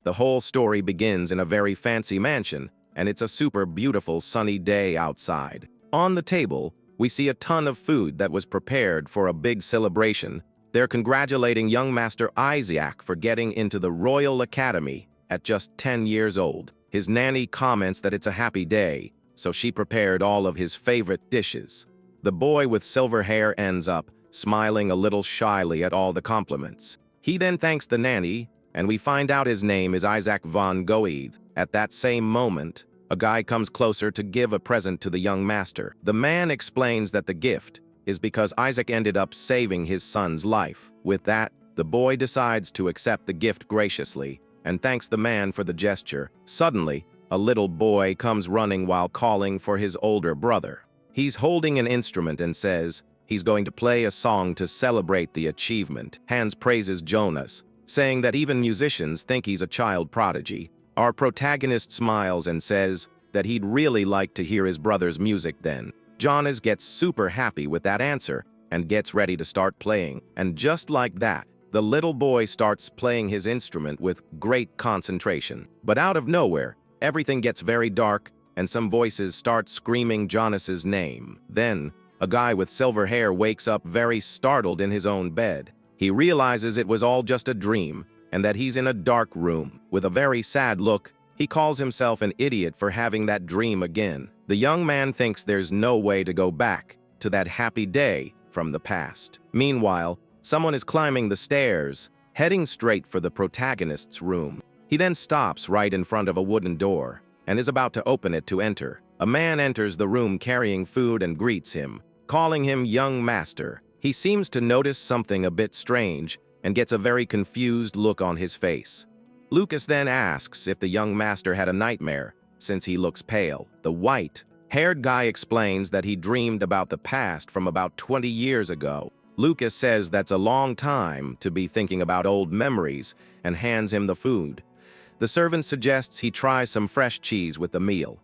The whole story begins in a very fancy mansion, and it's a super beautiful sunny day outside. On the table, we see a ton of food that was prepared for a big celebration. They're congratulating young Master Isaac for getting into the Royal Academy at just 10 years old. His nanny comments that it's a happy day, so she prepared all of his favorite dishes. The boy with silver hair ends up smiling a little shyly at all the compliments. He then thanks the nanny, and we find out his name is Isaac von Goethe. At that same moment, a guy comes closer to give a present to the young master. The man explains that the gift is because Isaac ended up saving his son's life. With that, the boy decides to accept the gift graciously and thanks the man for the gesture. Suddenly, a little boy comes running while calling for his older brother. He's holding an instrument and says he's going to play a song to celebrate the achievement. Hans praises Jonas, saying that even musicians think he's a child prodigy. Our protagonist smiles and says that he'd really like to hear his brother's music then. Jonas gets super happy with that answer and gets ready to start playing. And just like that, the little boy starts playing his instrument with great concentration. But out of nowhere, everything gets very dark and some voices start screaming Jonas's name. Then, a guy with silver hair wakes up very startled in his own bed. He realizes it was all just a dream and that he's in a dark room. With a very sad look, he calls himself an idiot for having that dream again. The young man thinks there's no way to go back to that happy day from the past. Meanwhile, someone is climbing the stairs, heading straight for the protagonist's room. He then stops right in front of a wooden door and is about to open it to enter. A man enters the room carrying food and greets him, calling him young master. He seems to notice something a bit strange and gets a very confused look on his face. Lucas then asks if the young master had a nightmare, since he looks pale. The white-haired guy explains that he dreamed about the past from about 20 years ago. Lucas says that's a long time to be thinking about old memories and hands him the food. The servant suggests he try some fresh cheese with the meal,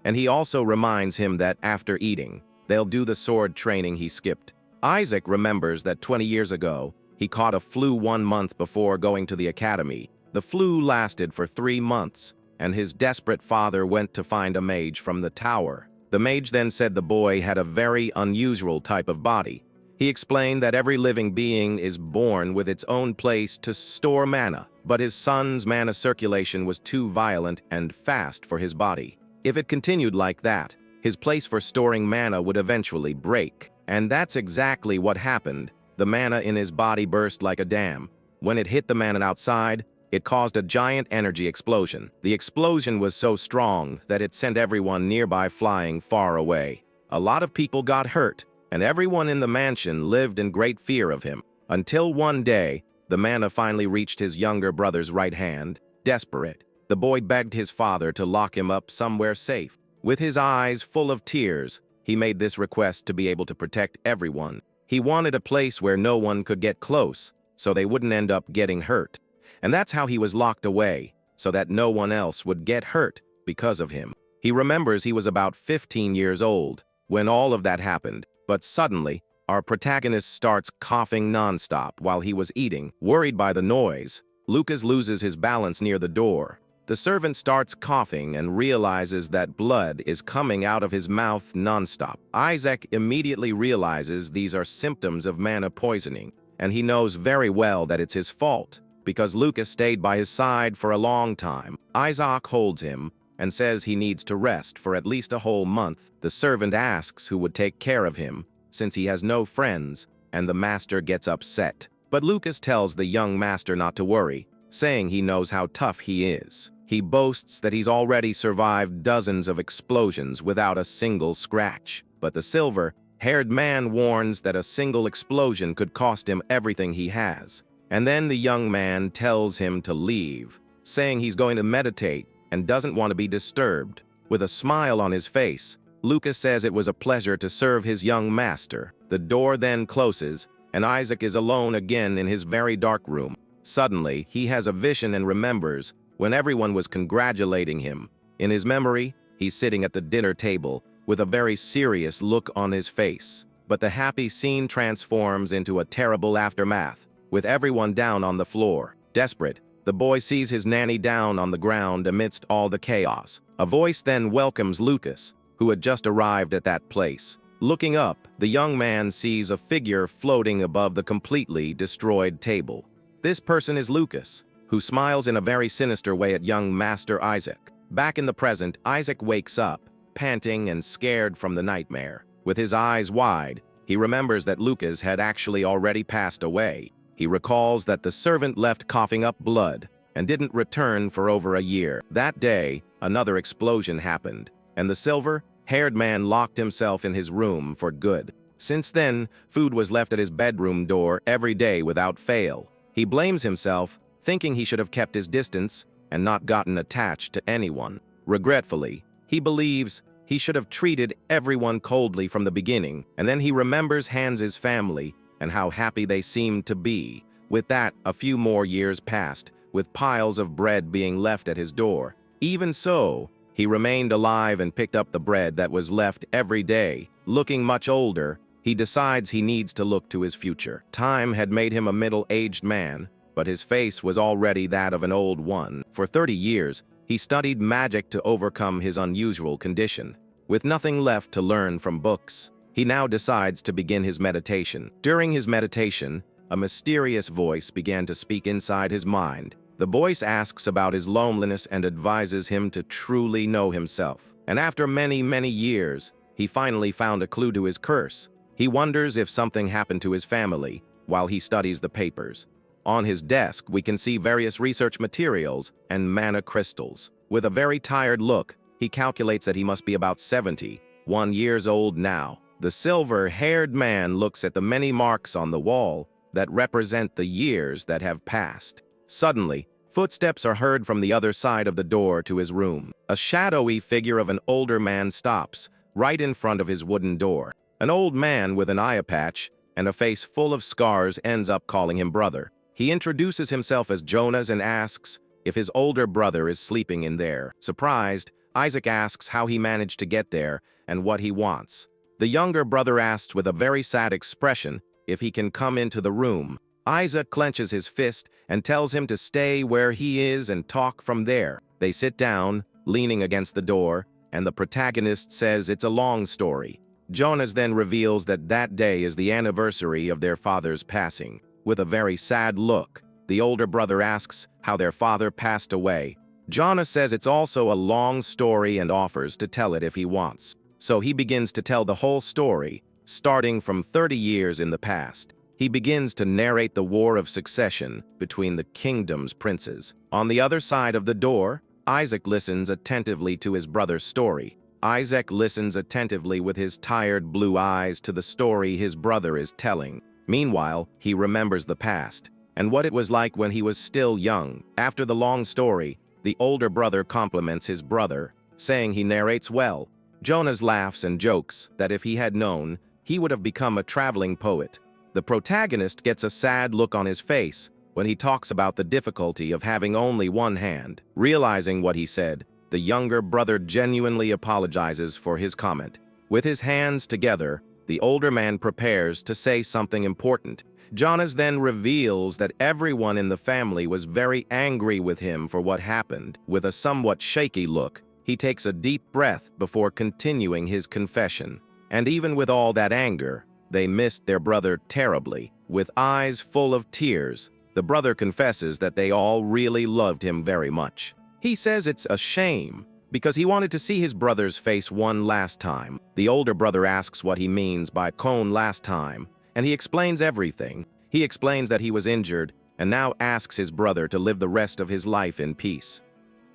and he also reminds him that after eating, they'll do the sword training he skipped. Isaac remembers that 20 years ago, he caught a flu 1 month before going to the academy. The flu lasted for 3 months, and his desperate father went to find a mage from the tower. The mage then said the boy had a very unusual type of body. He explained that every living being is born with its own place to store mana, but his son's mana circulation was too violent and fast for his body. If it continued like that, his place for storing mana would eventually break. And that's exactly what happened. The mana in his body burst like a dam. When it hit the mana outside, it caused a giant energy explosion. The explosion was so strong that it sent everyone nearby flying far away. A lot of people got hurt, and everyone in the mansion lived in great fear of him. Until one day, the mana finally reached his younger brother's right hand. Desperate, the boy begged his father to lock him up somewhere safe. With his eyes full of tears, he made this request to be able to protect everyone. He wanted a place where no one could get close, so they wouldn't end up getting hurt. And that's how he was locked away, so that no one else would get hurt because of him. He remembers he was about 15 years old when all of that happened, but suddenly, our protagonist starts coughing nonstop while he was eating. Worried by the noise, Lucas loses his balance near the door. The servant starts coughing and realizes that blood is coming out of his mouth nonstop. Isaac immediately realizes these are symptoms of mana poisoning, and he knows very well that it's his fault, because Lucas stayed by his side for a long time. Isaac holds him and says he needs to rest for at least a whole month. The servant asks who would take care of him, since he has no friends, and the master gets upset. But Lucas tells the young master not to worry, saying he knows how tough he is. He boasts that he's already survived dozens of explosions without a single scratch. But the silver-haired man warns that a single explosion could cost him everything he has. And then the young man tells him to leave, saying he's going to meditate and doesn't want to be disturbed. With a smile on his face, Lucas says it was a pleasure to serve his young master. The door then closes, and Isaac is alone again in his very dark room. Suddenly, he has a vision and remembers when everyone was congratulating him. In his memory, he's sitting at the dinner table with a very serious look on his face. But the happy scene transforms into a terrible aftermath, with everyone down on the floor. Desperate, the boy sees his nanny down on the ground amidst all the chaos. A voice then welcomes Lucas, who had just arrived at that place. Looking up, the young man sees a figure floating above the completely destroyed table. This person is Lucas, who smiles in a very sinister way at young Master Isaac. Back in the present, Isaac wakes up, panting and scared from the nightmare. With his eyes wide, he remembers that Lucas had actually already passed away. He recalls that the servant left coughing up blood and didn't return for over a year. That day, another explosion happened, and the silver-haired man locked himself in his room for good. Since then, food was left at his bedroom door every day without fail. He blames himself, thinking he should have kept his distance and not gotten attached to anyone. Regretfully, he believes he should have treated everyone coldly from the beginning, and then he remembers Hans's family and how happy they seemed to be. With that, a few more years passed, with piles of bread being left at his door. Even so, he remained alive and picked up the bread that was left every day. Looking much older, he decides he needs to look to his future. Time had made him a middle-aged man, but his face was already that of an old one. For 30 years, he studied magic to overcome his unusual condition. With nothing left to learn from books, he now decides to begin his meditation. During his meditation, a mysterious voice began to speak inside his mind. The voice asks about his loneliness and advises him to truly know himself. And after many, many years, he finally found a clue to his curse. He wonders if something happened to his family while he studies the papers. On his desk, we can see various research materials and mana crystals. With a very tired look, he calculates that he must be about 71 years old now. The silver-haired man looks at the many marks on the wall that represent the years that have passed. Suddenly, footsteps are heard from the other side of the door to his room. A shadowy figure of an older man stops right in front of his wooden door. An old man with an eye patch and a face full of scars ends up calling him brother. He introduces himself as Jonas and asks if his older brother is sleeping in there. Surprised, Isaac asks how he managed to get there and what he wants. The younger brother asks with a very sad expression if he can come into the room. Isaac clenches his fist and tells him to stay where he is and talk from there. They sit down, leaning against the door, and the protagonist says it's a long story. Jonas then reveals that that day is the anniversary of their father's passing. With a very sad look, the older brother asks how their father passed away. Jonas says it's also a long story and offers to tell it if he wants. So he begins to tell the whole story, starting from 30 years in the past. He begins to narrate the war of succession between the kingdom's princes. On the other side of the door, Isaac listens attentively to his brother's story. Isaac listens attentively with his tired blue eyes to the story his brother is telling. Meanwhile, he remembers the past and what it was like when he was still young. After the long story, the older brother compliments his brother, saying he narrates well. Jonas laughs and jokes that if he had known, he would have become a traveling poet. The protagonist gets a sad look on his face when he talks about the difficulty of having only one hand. Realizing what he said, the younger brother genuinely apologizes for his comment. With his hands together, the older man prepares to say something important. Jonas then reveals that everyone in the family was very angry with him for what happened. With a somewhat shaky look, he takes a deep breath before continuing his confession. And even with all that anger, they missed their brother terribly. With eyes full of tears, the brother confesses that they all really loved him very much. He says it's a shame because he wanted to see his brother's face one last time. The older brother asks what he means by "cone last time," and he explains everything. He explains that he was injured and now asks his brother to live the rest of his life in peace.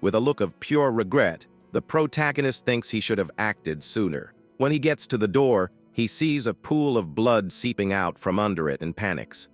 With a look of pure regret, the protagonist thinks he should have acted sooner. When he gets to the door, he sees a pool of blood seeping out from under it and panics.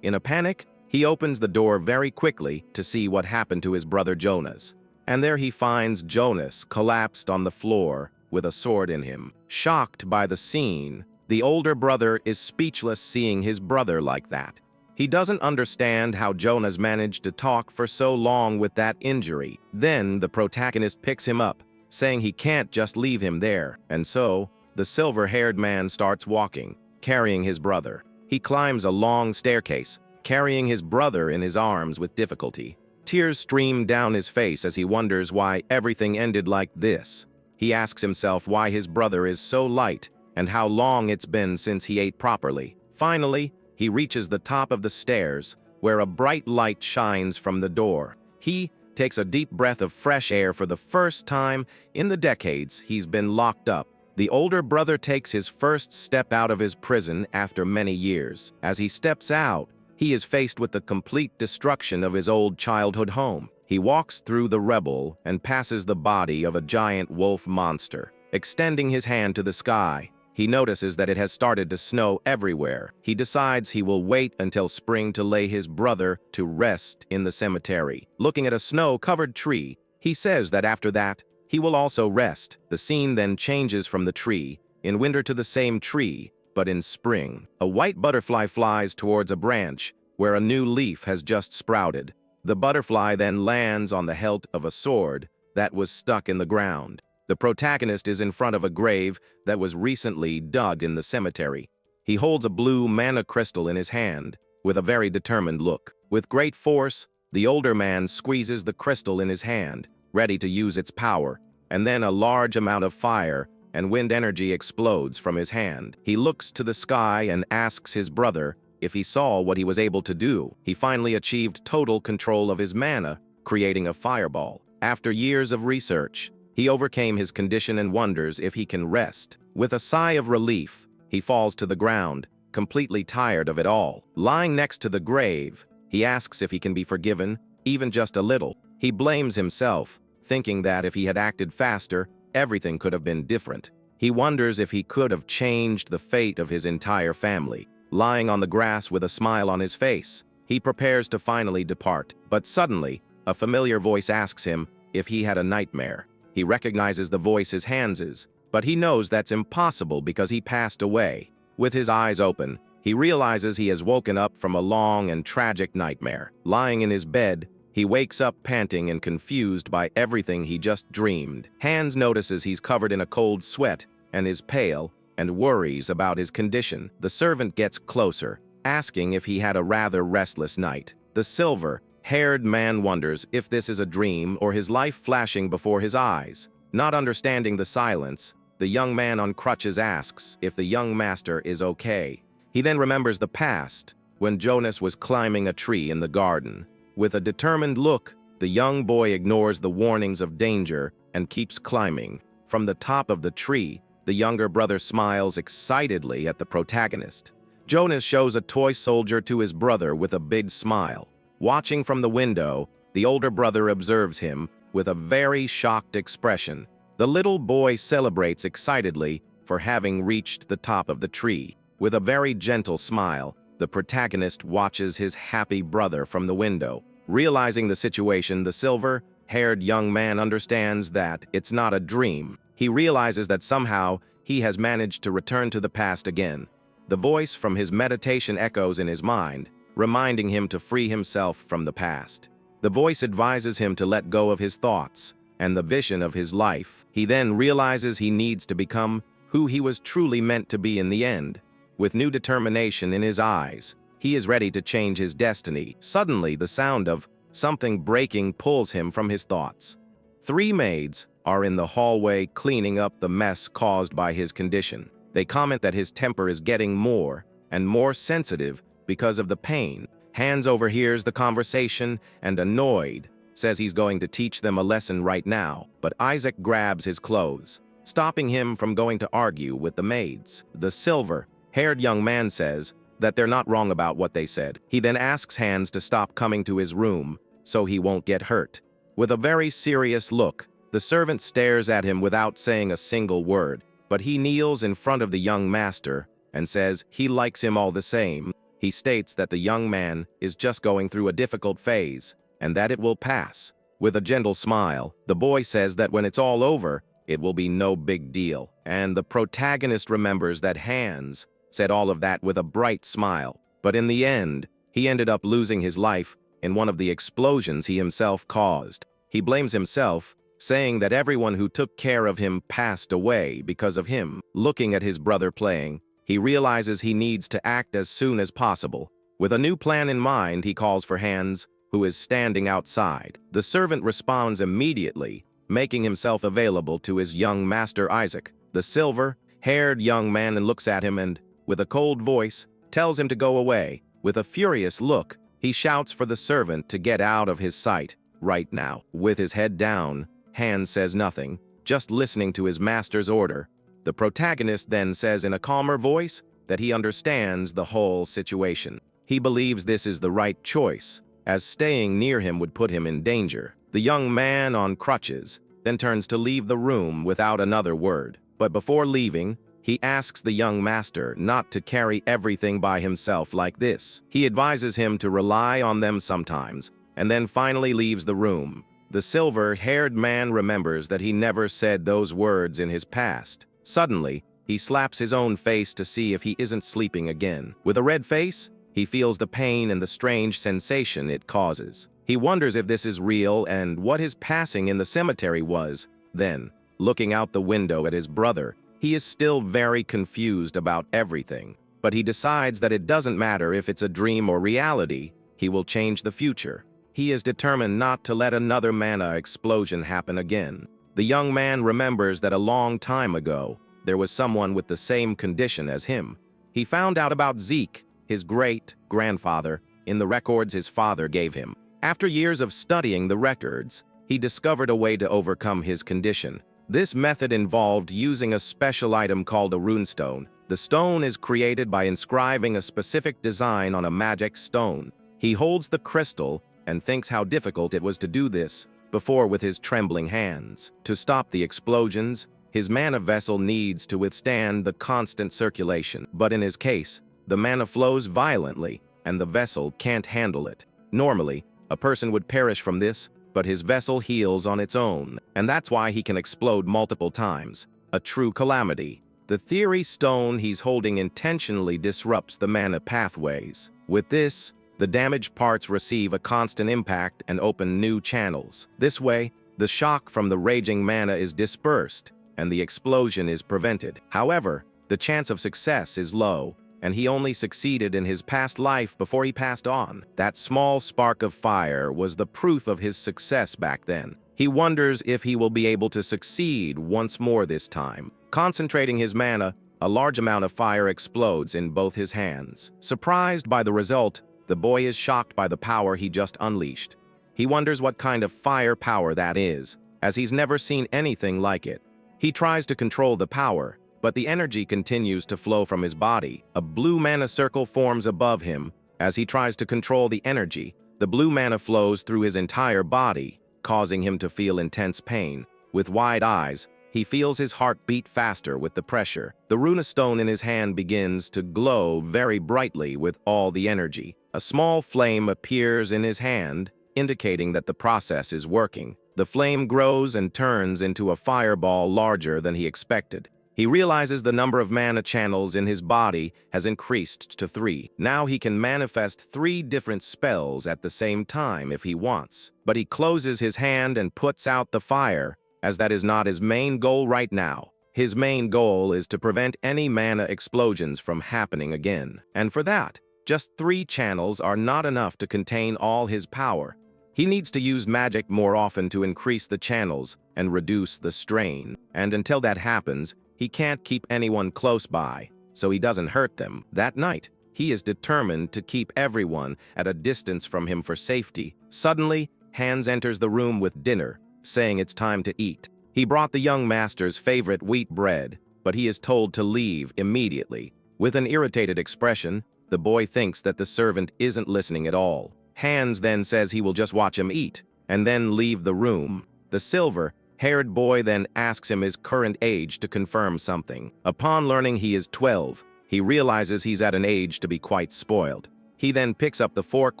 In a panic, he opens the door very quickly to see what happened to his brother Jonas. And there he finds Jonas collapsed on the floor with a sword in him. Shocked by the scene, the older brother is speechless seeing his brother like that. He doesn't understand how Jonas managed to talk for so long with that injury. Then the protagonist picks him up, saying he can't just leave him there. And so, the silver-haired man starts walking, carrying his brother. He climbs a long staircase, carrying his brother in his arms with difficulty. Tears stream down his face as he wonders why everything ended like this. He asks himself why his brother is so light and how long it's been since he ate properly. Finally, he reaches the top of the stairs, where a bright light shines from the door. He takes a deep breath of fresh air for the first time in the decades he's been locked up. The older brother takes his first step out of his prison after many years. As he steps out, he is faced with the complete destruction of his old childhood home. He walks through the rubble and passes the body of a giant wolf monster. Extending his hand to the sky, he notices that it has started to snow everywhere. He decides he will wait until spring to lay his brother to rest in the cemetery. Looking at a snow-covered tree, he says that after that, he will also rest. The scene then changes from the tree, in winter to the same tree, but in spring. A white butterfly flies towards a branch where a new leaf has just sprouted. The butterfly then lands on the hilt of a sword that was stuck in the ground. The protagonist is in front of a grave that was recently dug in the cemetery. He holds a blue mana crystal in his hand, with a very determined look. With great force, the older man squeezes the crystal in his hand, ready to use its power, and then a large amount of fire and wind energy explodes from his hand. He looks to the sky and asks his brother if he saw what he was able to do. He finally achieved total control of his mana, creating a fireball. After years of research, he overcame his condition and wonders if he can rest. With a sigh of relief, he falls to the ground, completely tired of it all. Lying next to the grave, he asks if he can be forgiven, even just a little. He blames himself, thinking that if he had acted faster, everything could have been different. He wonders if he could have changed the fate of his entire family. Lying on the grass with a smile on his face, he prepares to finally depart. But suddenly, a familiar voice asks him if he had a nightmare. He recognizes the voice as Hans's, but he knows that's impossible because he passed away. With his eyes open, he realizes he has woken up from a long and tragic nightmare. Lying in his bed, he wakes up panting and confused by everything he just dreamed. Hans notices he's covered in a cold sweat and is pale and worries about his condition. The servant gets closer, asking if he had a rather restless night. The silver-haired man wonders if this is a dream or his life flashing before his eyes. Not understanding the silence, the young man on crutches asks if the young master is okay. He then remembers the past, when Jonas was climbing a tree in the garden. With a determined look, the young boy ignores the warnings of danger and keeps climbing. From the top of the tree, the younger brother smiles excitedly at the protagonist. Jonas shows a toy soldier to his brother with a big smile. Watching from the window, the older brother observes him with a very shocked expression. The little boy celebrates excitedly for having reached the top of the tree. With a very gentle smile, the protagonist watches his happy brother from the window. Realizing the situation, the silver-haired young man understands that it's not a dream. He realizes that somehow he has managed to return to the past again. The voice from his meditation echoes in his mind, reminding him to free himself from the past. The voice advises him to let go of his thoughts and the vision of his life. He then realizes he needs to become who he was truly meant to be in the end. With new determination in his eyes, he is ready to change his destiny. Suddenly, the sound of something breaking pulls him from his thoughts. 3 maids are in the hallway cleaning up the mess caused by his condition. They comment that his temper is getting more and more sensitive because of the pain. Hans overhears the conversation and, annoyed, says he's going to teach them a lesson right now, but Isaac grabs his clothes, stopping him from going to argue with the maids. The silver-haired young man says that they're not wrong about what they said. He then asks Hans to stop coming to his room so he won't get hurt. With a very serious look, the servant stares at him without saying a single word, but he kneels in front of the young master and says he likes him all the same. He states that the young man is just going through a difficult phase and that it will pass. With a gentle smile, the boy says that when it's all over, it will be no big deal. And the protagonist remembers that Hans said all of that with a bright smile. But in the end, he ended up losing his life in one of the explosions he himself caused. He blames himself, saying that everyone who took care of him passed away because of him. Looking at his brother playing, he realizes he needs to act as soon as possible. With a new plan in mind, he calls for Hans who is standing outside. The servant responds immediately, making himself available to his young master Isaac. The silver-haired young man looks at him and, with a cold voice, tells him to go away. With a furious look, he shouts for the servant to get out of his sight right now. With his head down, Hans says nothing, just listening to his master's order. The protagonist then says in a calmer voice that he understands the whole situation. He believes this is the right choice, as staying near him would put him in danger. The young man on crutches then turns to leave the room without another word. But before leaving, he asks the young master not to carry everything by himself like this. He advises him to rely on them sometimes, and then finally leaves the room. The silver-haired man remembers that he never said those words in his past. Suddenly, he slaps his own face to see if he isn't sleeping again. With a red face, he feels the pain and the strange sensation it causes. He wonders if this is real and what his passing in the cemetery was. Then, looking out the window at his brother, he is still very confused about everything. But he decides that it doesn't matter if it's a dream or reality, he will change the future. He is determined not to let another mana explosion happen again. The young man remembers that a long time ago, there was someone with the same condition as him. He found out about Zeke, his great-grandfather, in the records his father gave him. After years of studying the records, he discovered a way to overcome his condition. This method involved using a special item called a runestone. The stone is created by inscribing a specific design on a magic stone. He holds the crystal and thinks how difficult it was to do this before with his trembling hands. To stop the explosions, his mana vessel needs to withstand the constant circulation. But in his case, the mana flows violently, and the vessel can't handle it. Normally, a person would perish from this, but his vessel heals on its own, and that's why he can explode multiple times. A true calamity. The theory stone he's holding intentionally disrupts the mana pathways. With this, the damaged parts receive a constant impact and open new channels. This way, the shock from the raging mana is dispersed, and the explosion is prevented. However, the chance of success is low, and he only succeeded in his past life before he passed on. That small spark of fire was the proof of his success back then. He wonders if he will be able to succeed once more this time. Concentrating his mana, a large amount of fire explodes in both his hands. Surprised by the result, the boy is shocked by the power he just unleashed. He wonders what kind of fire power that is, as he's never seen anything like it. He tries to control the power, but the energy continues to flow from his body. A blue mana circle forms above him. As he tries to control the energy, the blue mana flows through his entire body, causing him to feel intense pain. With wide eyes, he feels his heart beat faster with the pressure. The runestone in his hand begins to glow very brightly with all the energy. A small flame appears in his hand, indicating that the process is working. The flame grows and turns into a fireball larger than he expected. He realizes the number of mana channels in his body has increased to 3. Now he can manifest 3 different spells at the same time if he wants. But he closes his hand and puts out the fire, as that is not his main goal right now. His main goal is to prevent any mana explosions from happening again. And for that, just 3 channels are not enough to contain all his power. He needs to use magic more often to increase the channels and reduce the strain. And until that happens, he can't keep anyone close by, so he doesn't hurt them. That night, he is determined to keep everyone at a distance from him for safety. Suddenly, Hans enters the room with dinner, saying it's time to eat. He brought the young master's favorite wheat bread, but he is told to leave immediately. With an irritated expression, the boy thinks that the servant isn't listening at all. Hans then says he will just watch him eat, and then leave the room. The silver-haired boy then asks him his current age to confirm something. Upon learning he is 12, he realizes he's at an age to be quite spoiled. He then picks up the fork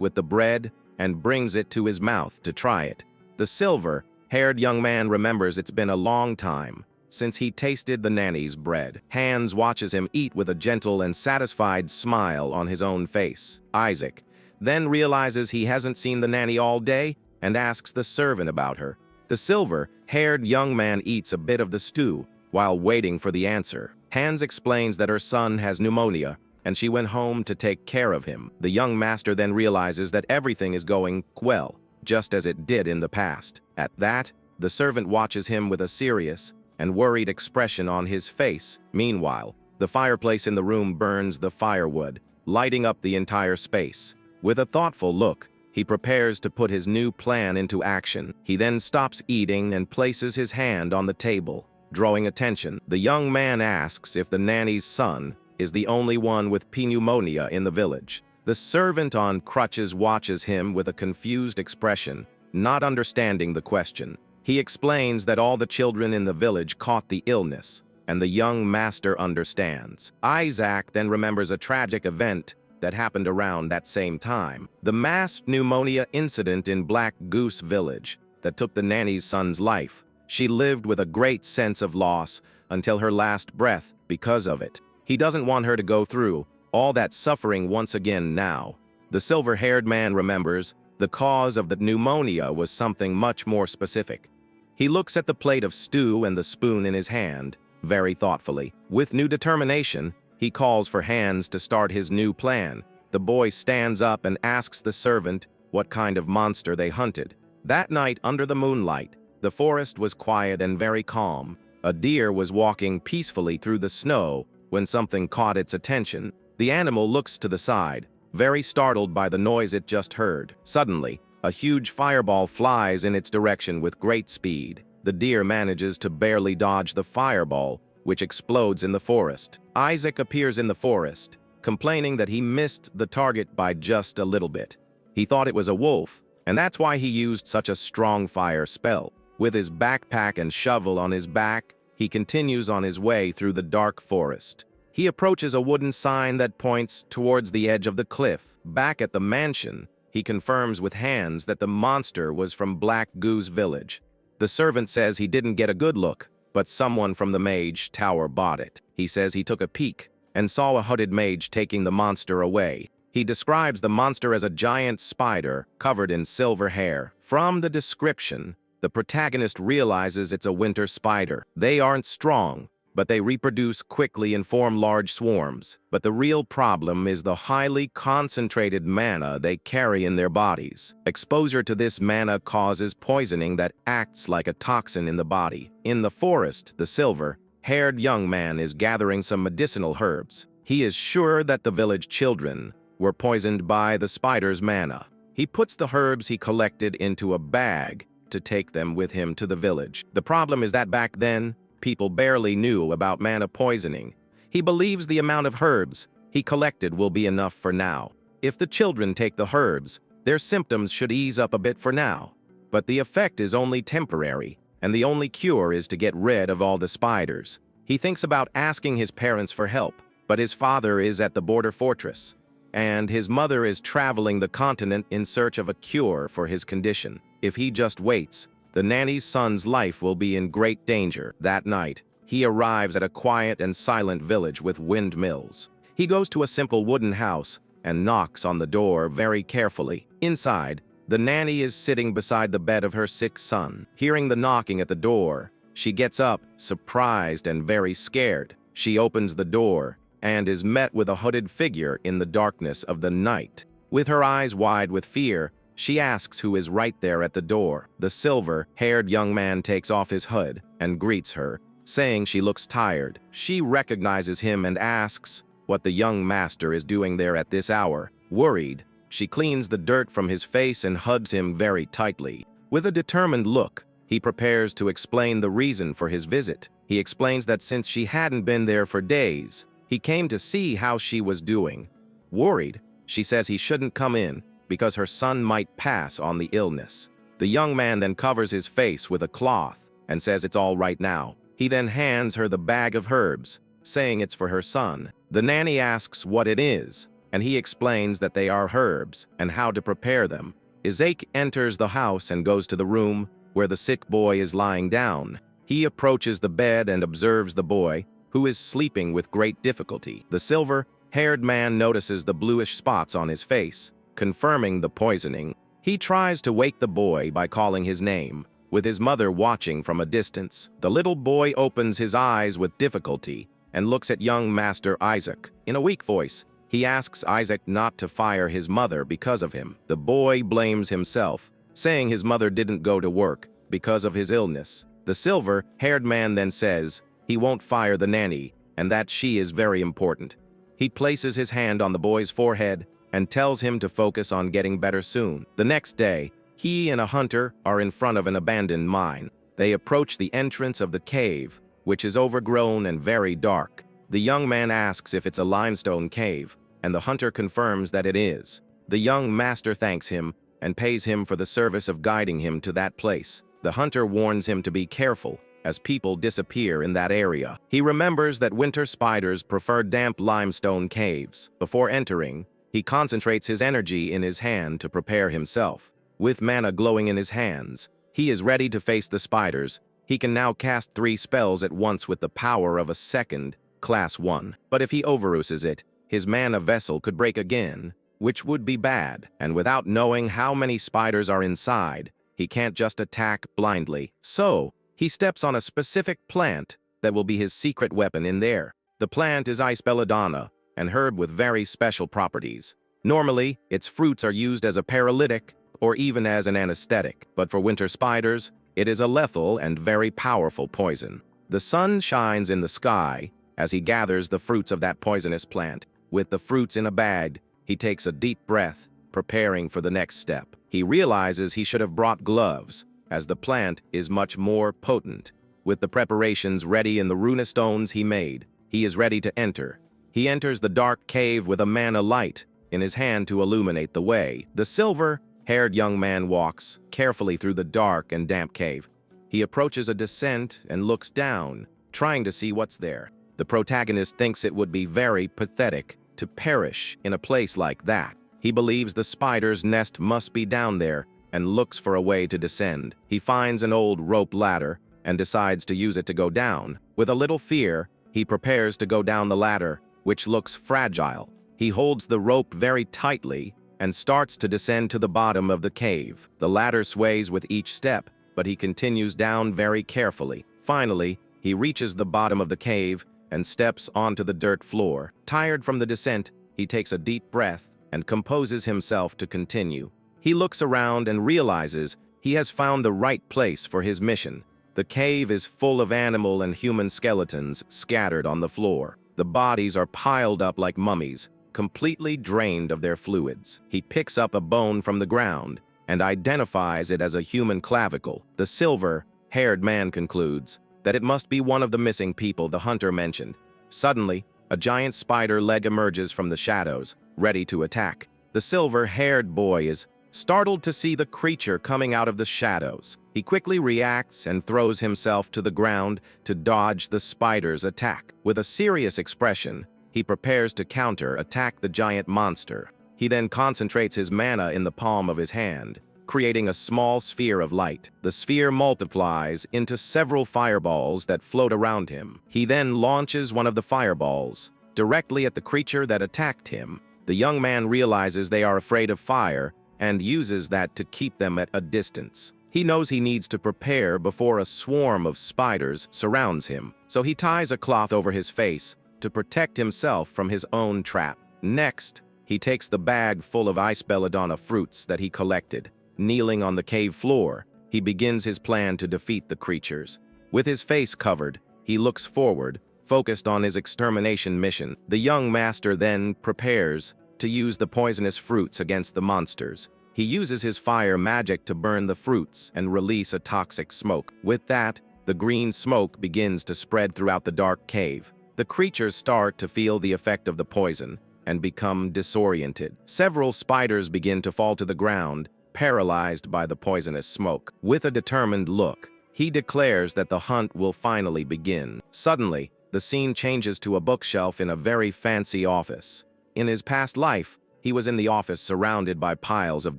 with the bread and brings it to his mouth to try it. The silver-haired young man remembers it's been a long time since he tasted the nanny's bread. Hans watches him eat with a gentle and satisfied smile on his own face. Isaac then realizes he hasn't seen the nanny all day and asks the servant about her. The silver-haired young man eats a bit of the stew while waiting for the answer. Hans explains that her son has pneumonia and she went home to take care of him. The young master then realizes that everything is going well, just as it did in the past. At that, the servant watches him with a serious and worried expression on his face. Meanwhile, the fireplace in the room burns the firewood, lighting up the entire space. With a thoughtful look, he prepares to put his new plan into action. He then stops eating and places his hand on the table, drawing attention. The young man asks if the nanny's son is the only one with pneumonia in the village. The servant on crutches watches him with a confused expression, not understanding the question. He explains that all the children in the village caught the illness, and the young master understands. Isaac then remembers a tragic event that happened around that same time. The mass pneumonia incident in Black Goose Village that took the nanny's son's life. She lived with a great sense of loss until her last breath because of it. He doesn't want her to go through all that suffering once again now. The silver-haired man remembers the cause of the pneumonia was something much more specific. He looks at the plate of stew and the spoon in his hand, very thoughtfully. With new determination, he calls for Hans to start his new plan. The boy stands up and asks the servant what kind of monster they hunted. That night, under the moonlight, the forest was quiet and very calm. A deer was walking peacefully through the snow when something caught its attention. The animal looks to the side, very startled by the noise it just heard. Suddenly, a huge fireball flies in its direction with great speed. The deer manages to barely dodge the fireball, which explodes in the forest. Isaac appears in the forest, complaining that he missed the target by just a little bit. He thought it was a wolf, and that's why he used such a strong fire spell. With his backpack and shovel on his back, he continues on his way through the dark forest. He approaches a wooden sign that points towards the edge of the cliff. Back at the mansion, he confirms with Hans that the monster was from Black Goose Village. The servant says he didn't get a good look, but someone from the mage tower bought it. He says he took a peek and saw a hooded mage taking the monster away. He describes the monster as a giant spider covered in silver hair. From the description, the protagonist realizes it's a winter spider. They aren't strong, but they reproduce quickly and form large swarms. But the real problem is the highly concentrated mana they carry in their bodies. Exposure to this mana causes poisoning that acts like a toxin in the body. In the forest, the silver-haired young man is gathering some medicinal herbs. He is sure that the village children were poisoned by the spider's mana. He puts the herbs he collected into a bag to take them with him to the village. The problem is that back then, people barely knew about mana poisoning. He believes the amount of herbs he collected will be enough for now. If the children take the herbs, their symptoms should ease up a bit for now. But the effect is only temporary, and the only cure is to get rid of all the spiders. He thinks about asking his parents for help, but his father is at the border fortress, and his mother is traveling the continent in search of a cure for his condition. If he just waits, the nanny's son's life will be in great danger. That night, he arrives at a quiet and silent village with windmills. He goes to a simple wooden house and knocks on the door very carefully. Inside, the nanny is sitting beside the bed of her sick son. Hearing the knocking at the door, she gets up, surprised and very scared. She opens the door and is met with a hooded figure in the darkness of the night. With her eyes wide with fear, she asks who is right there at the door. The silver-haired young man takes off his hood and greets her, saying she looks tired. She recognizes him and asks what the young master is doing there at this hour. Worried, she cleans the dirt from his face and hugs him very tightly. With a determined look, he prepares to explain the reason for his visit. He explains that since she hadn't been there for days, he came to see how she was doing. Worried, she says he shouldn't come in because her son might pass on the illness. The young man then covers his face with a cloth and says it's all right now. He then hands her the bag of herbs, saying it's for her son. The nanny asks what it is, and he explains that they are herbs and how to prepare them. Isaac enters the house and goes to the room where the sick boy is lying down. He approaches the bed and observes the boy, who is sleeping with great difficulty. The silver-haired man notices the bluish spots on his face, confirming the poisoning. He tries to wake the boy by calling his name, with his mother watching from a distance. The little boy opens his eyes with difficulty and looks at young Master Isaac. In a weak voice, He asks Isaac not to fire his mother because of him. The boy blames himself, saying his mother didn't go to work because of his illness. The silver-haired man then says he won't fire the nanny and that she is very important. He places his hand on the boy's forehead and tells him to focus on getting better soon. The next day, he and a hunter are in front of an abandoned mine. They approach the entrance of the cave, which is overgrown and very dark. The young man asks if it's a limestone cave, and the hunter confirms that it is. The young master thanks him and pays him for the service of guiding him to that place. The hunter warns him to be careful, as people disappear in that area. He remembers that winter spiders prefer damp limestone caves. Before entering, he concentrates his energy in his hand to prepare himself. With mana glowing in his hands, he is ready to face the spiders. He can now cast 3 spells at once with the power of a second, class 1. But if he overuses it, his mana vessel could break again, which would be bad. And without knowing how many spiders are inside, he can't just attack blindly. So, he steps on a specific plant that will be his secret weapon in there. The plant is ice belladonna, an herb with very special properties. Normally, its fruits are used as a paralytic or even as an anesthetic, but for winter spiders, it is a lethal and very powerful poison. The sun shines in the sky as he gathers the fruits of that poisonous plant. With the fruits in a bag, he takes a deep breath, preparing for the next step. He realizes he should have brought gloves, as the plant is much more potent. With the preparations ready in the runestones he made, he is ready to enter. He enters the dark cave with a mana light in his hand to illuminate the way. The silver-haired young man walks carefully through the dark and damp cave. He approaches a descent and looks down, trying to see what's there. The protagonist thinks it would be very pathetic to perish in a place like that. He believes the spider's nest must be down there and looks for a way to descend. He finds an old rope ladder and decides to use it to go down. With a little fear, he prepares to go down the ladder, which looks fragile. He holds the rope very tightly and starts to descend to the bottom of the cave. The ladder sways with each step, but he continues down very carefully. Finally, he reaches the bottom of the cave and steps onto the dirt floor. Tired from the descent, he takes a deep breath and composes himself to continue. He looks around and realizes he has found the right place for his mission. The cave is full of animal and human skeletons scattered on the floor. The bodies are piled up like mummies, completely drained of their fluids. He picks up a bone from the ground and identifies it as a human clavicle. The silver-haired man concludes that it must be one of the missing people the hunter mentioned. Suddenly, a giant spider leg emerges from the shadows, ready to attack. The silver-haired boy is startled to see the creature coming out of the shadows. He quickly reacts and throws himself to the ground to dodge the spider's attack. With a serious expression, he prepares to counter-attack the giant monster. He then concentrates his mana in the palm of his hand, creating a small sphere of light. The sphere multiplies into several fireballs that float around him. He then launches one of the fireballs directly at the creature that attacked him. The young man realizes they are afraid of fire and uses that to keep them at a distance. He knows he needs to prepare before a swarm of spiders surrounds him, so he ties a cloth over his face to protect himself from his own trap. Next, he takes the bag full of ice belladonna fruits that he collected. Kneeling on the cave floor, he begins his plan to defeat the creatures. With his face covered, he looks forward, focused on his extermination mission. The young master then prepares to use the poisonous fruits against the monsters. He uses his fire magic to burn the fruits and release a toxic smoke. With that, the green smoke begins to spread throughout the dark cave. The creatures start to feel the effect of the poison and become disoriented. Several spiders begin to fall to the ground, paralyzed by the poisonous smoke. With a determined look, he declares that the hunt will finally begin. Suddenly, the scene changes to a bookshelf in a very fancy office. In his past life, he was in the office surrounded by piles of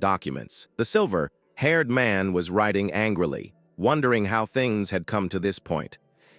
documents. The silver-haired man was writing angrily, wondering how things had come to this point.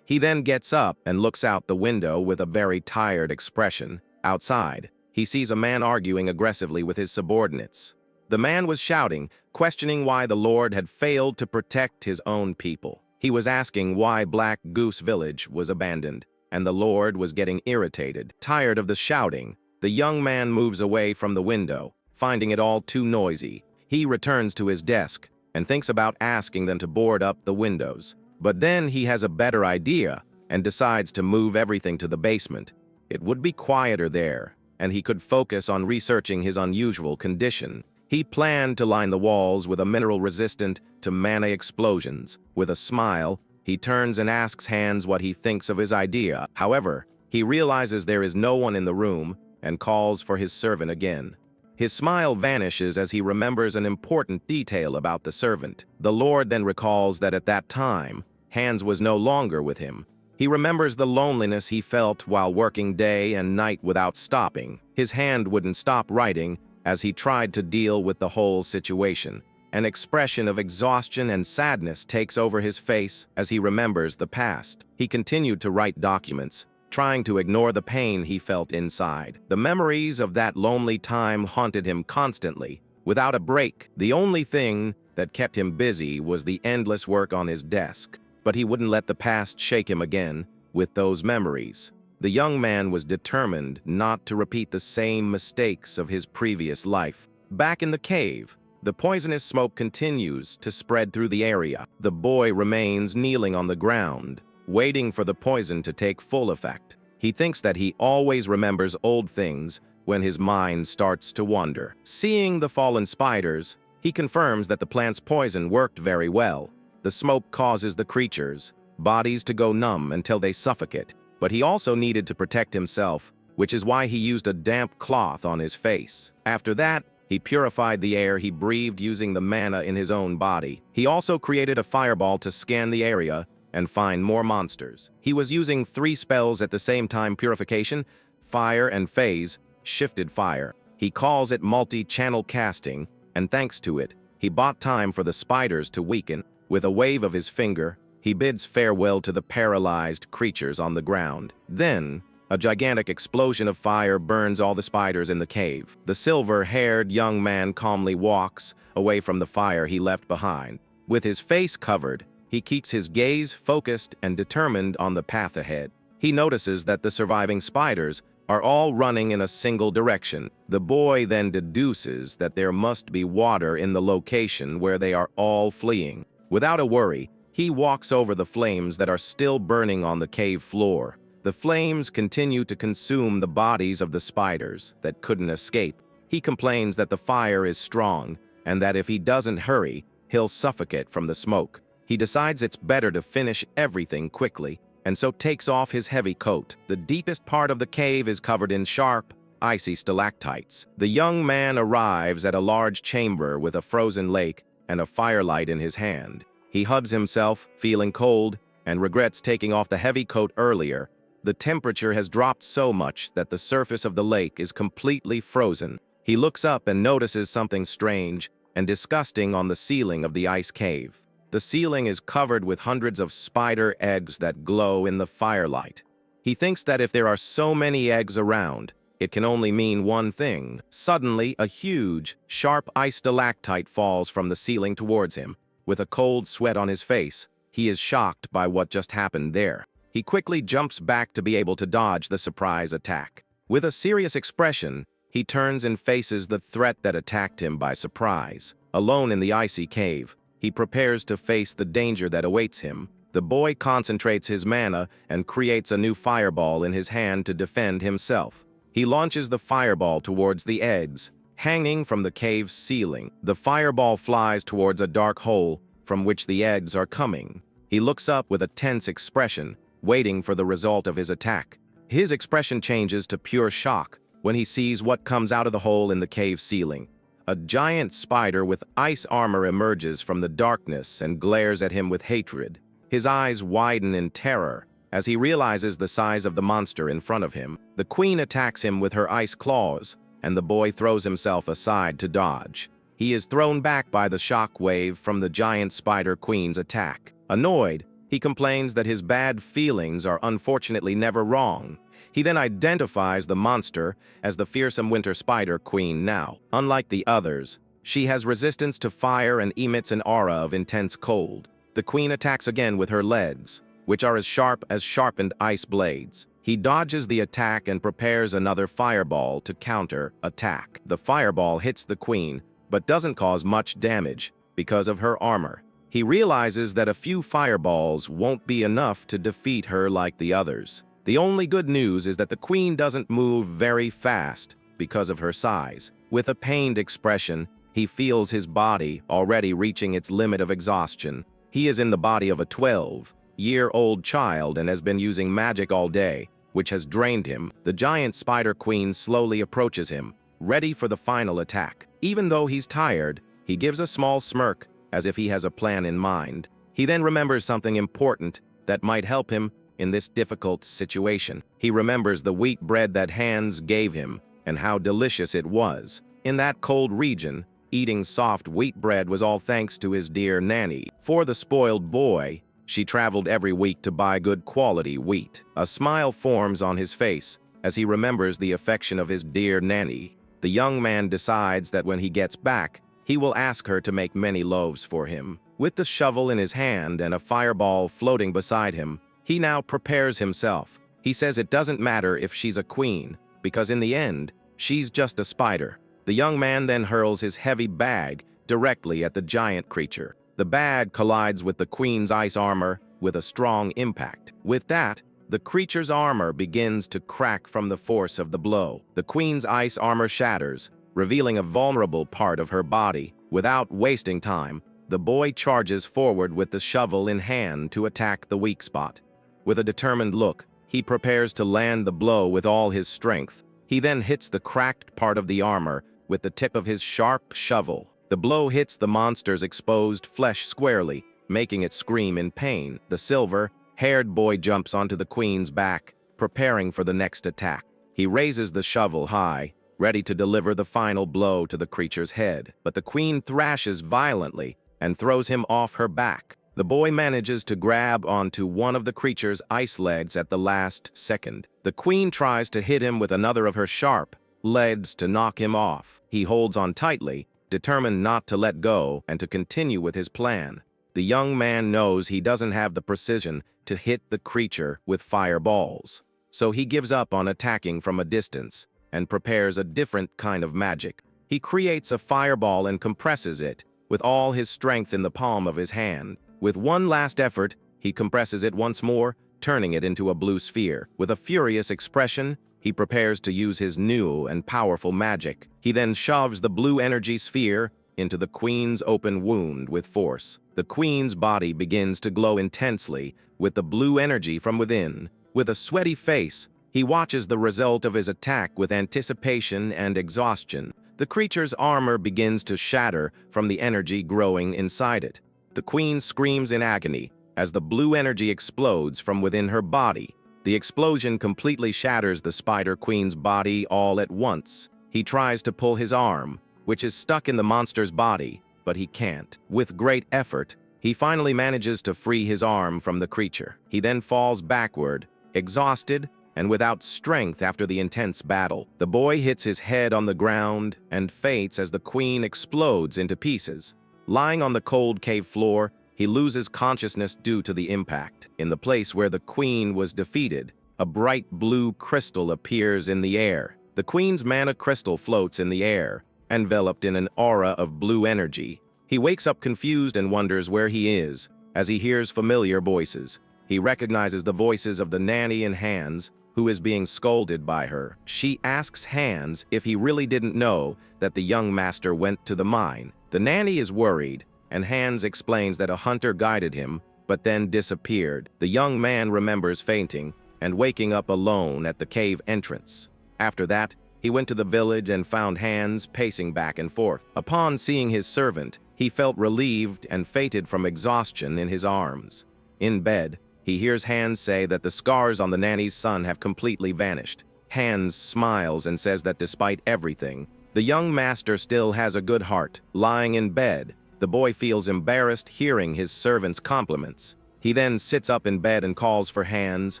He then gets up and looks out the window with a very tired expression. Outside, he sees a man arguing aggressively with his subordinates. The man was shouting, questioning why the Lord had failed to protect his own people. He was asking why Black Goose Village was abandoned, and the Lord was getting irritated. Tired of the shouting, The young man moves away from the window, finding it all too noisy. He returns to his desk and thinks about asking them to board up the windows. But then he has a better idea and decides to move everything to the basement. It would be quieter there, and he could focus on researching his unusual condition. He planned to line the walls with a mineral resistant to mana explosions. With a smile, he turns and asks Hans what he thinks of his idea. However, he realizes there is no one in the room and calls for his servant again. His smile vanishes as he remembers an important detail about the servant. The Lord then recalls that at that time, Hans was no longer with him. He remembers the loneliness he felt while working day and night without stopping. His hand wouldn't stop writing as he tried to deal with the whole situation. An expression of exhaustion and sadness takes over his face as he remembers the past. He continued to write documents, trying to ignore the pain he felt inside. The memories of that lonely time haunted him constantly, without a break. The only thing that kept him busy was the endless work on his desk. But he wouldn't let the past shake him again with those memories. The young man was determined not to repeat the same mistakes of his previous life. Back in the cave, the poisonous smoke continues to spread through the area. The boy remains kneeling on the ground, waiting for the poison to take full effect. He thinks that he always remembers old things when his mind starts to wander. Seeing the fallen spiders, he confirms that the plant's poison worked very well. The smoke causes the creatures' bodies to go numb until they suffocate, but he also needed to protect himself, which is why he used a damp cloth on his face. After that, he purified the air he breathed using the mana in his own body. He also created a fireball to scan the area and find more monsters. He was using 3 spells at the same time: purification, fire, and phase, shifted fire. He calls it multi-channel casting, and thanks to it, he bought time for the spiders to weaken. With a wave of his finger, he bids farewell to the paralyzed creatures on the ground. Then, a gigantic explosion of fire burns all the spiders in the cave. The silver-haired young man calmly walks away from the fire he left behind. With his face covered, he keeps his gaze focused and determined on the path ahead. He notices that the surviving spiders are all running in a single direction. The boy then deduces that there must be water in the location where they are all fleeing. Without a worry, he walks over the flames that are still burning on the cave floor. The flames continue to consume the bodies of the spiders that couldn't escape. He complains that the fire is strong and that if he doesn't hurry, he'll suffocate from the smoke. He decides it's better to finish everything quickly, and so takes off his heavy coat. The deepest part of the cave is covered in sharp, icy stalactites. The young man arrives at a large chamber with a frozen lake and a firelight in his hand. He hubs himself, feeling cold, and regrets taking off the heavy coat earlier. The temperature has dropped so much that the surface of the lake is completely frozen. He looks up and notices something strange and disgusting on the ceiling of the ice cave. The ceiling is covered with hundreds of spider eggs that glow in the firelight. He thinks that if there are so many eggs around, it can only mean one thing. Suddenly, a huge, sharp ice stalactite falls from the ceiling towards him. With a cold sweat on his face, he is shocked by what just happened there. He quickly jumps back to be able to dodge the surprise attack. With a serious expression, he turns and faces the threat that attacked him by surprise. Alone in the icy cave, he prepares to face the danger that awaits him. The boy concentrates his mana and creates a new fireball in his hand to defend himself. He launches the fireball towards the eggs, hanging from the cave's ceiling. The fireball flies towards a dark hole from which the eggs are coming. He looks up with a tense expression, waiting for the result of his attack. His expression changes to pure shock when he sees what comes out of the hole in the cave ceiling. A giant spider with ice armor emerges from the darkness and glares at him with hatred. His eyes widen in terror as he realizes the size of the monster in front of him. The queen attacks him with her ice claws, and the boy throws himself aside to dodge. He is thrown back by the shock wave from the giant spider queen's attack. Annoyed, he complains that his bad feelings are unfortunately never wrong. He then identifies the monster as the fearsome winter spider queen now. Unlike the others, she has resistance to fire and emits an aura of intense cold. The queen attacks again with her legs, which are as sharp as sharpened ice blades. He dodges the attack and prepares another fireball to counter-attack. The fireball hits the queen, but doesn't cause much damage because of her armor. He realizes that a few fireballs won't be enough to defeat her like the others. The only good news is that the queen doesn't move very fast because of her size. With a pained expression, he feels his body already reaching its limit of exhaustion. He is in the body of a 12-year-old child and has been using magic all day, which has drained him. The giant spider queen slowly approaches him, ready for the final attack. Even though he's tired, he gives a small smirk as if he has a plan in mind. He then remembers something important that might help him in this difficult situation. He remembers the wheat bread that Hans gave him and how delicious it was. In that cold region, eating soft wheat bread was all thanks to his dear nanny. For the spoiled boy, she traveled every week to buy good quality wheat. A smile forms on his face as he remembers the affection of his dear nanny. The young man decides that when he gets back, he will ask her to make many loaves for him. With the shovel in his hand and a fireball floating beside him, he now prepares himself. He says it doesn't matter if she's a queen, because in the end, she's just a spider. The young man then hurls his heavy bag directly at the giant creature. The bag collides with the queen's ice armor with a strong impact. With that, the creature's armor begins to crack from the force of the blow. The queen's ice armor shatters, revealing a vulnerable part of her body. Without wasting time, the boy charges forward with the shovel in hand to attack the weak spot. With a determined look, he prepares to land the blow with all his strength. He then hits the cracked part of the armor with the tip of his sharp shovel. The blow hits the monster's exposed flesh squarely, making it scream in pain. The silver-haired boy jumps onto the queen's back, preparing for the next attack. He raises the shovel high, ready to deliver the final blow to the creature's head. But the queen thrashes violently and throws him off her back. The boy manages to grab onto one of the creature's ice legs at the last second. The queen tries to hit him with another of her sharp legs to knock him off. He holds on tightly, determined not to let go and to continue with his plan. The young man knows he doesn't have the precision to hit the creature with fireballs, so he gives up on attacking from a distance and prepares a different kind of magic. He creates a fireball and compresses it with all his strength in the palm of his hand. With one last effort, he compresses it once more, turning it into a blue sphere. With a furious expression, he prepares to use his new and powerful magic. He then shoves the blue energy sphere into the queen's open wound with force. The queen's body begins to glow intensely with the blue energy from within. With a sweaty face, he watches the result of his attack with anticipation and exhaustion. The creature's armor begins to shatter from the energy growing inside it. The queen screams in agony as the blue energy explodes from within her body. The explosion completely shatters the spider queen's body all at once. He tries to pull his arm, which is stuck in the monster's body, but he can't. With great effort, he finally manages to free his arm from the creature. He then falls backward, exhausted and without strength after the intense battle. The boy hits his head on the ground and faints as the queen explodes into pieces. Lying on the cold cave floor, he loses consciousness due to the impact. In the place where the queen was defeated, a bright blue crystal appears in the air. The queen's mana crystal floats in the air, enveloped in an aura of blue energy. He wakes up confused and wonders where he is, as he hears familiar voices. He recognizes the voices of the nanny and Hans, who is being scolded by her. She asks Hans if he really didn't know that the young master went to the mine. The nanny is worried, and Hans explains that a hunter guided him, but then disappeared. The young man remembers fainting and waking up alone at the cave entrance. After that, he went to the village and found Hans pacing back and forth. Upon seeing his servant, he felt relieved and fainted from exhaustion in his arms. In bed, he hears Hans say that the scars on the nanny's son have completely vanished. Hans smiles and says that despite everything, the young master still has a good heart. Lying in bed, the boy feels embarrassed hearing his servant's compliments. He then sits up in bed and calls for Hans,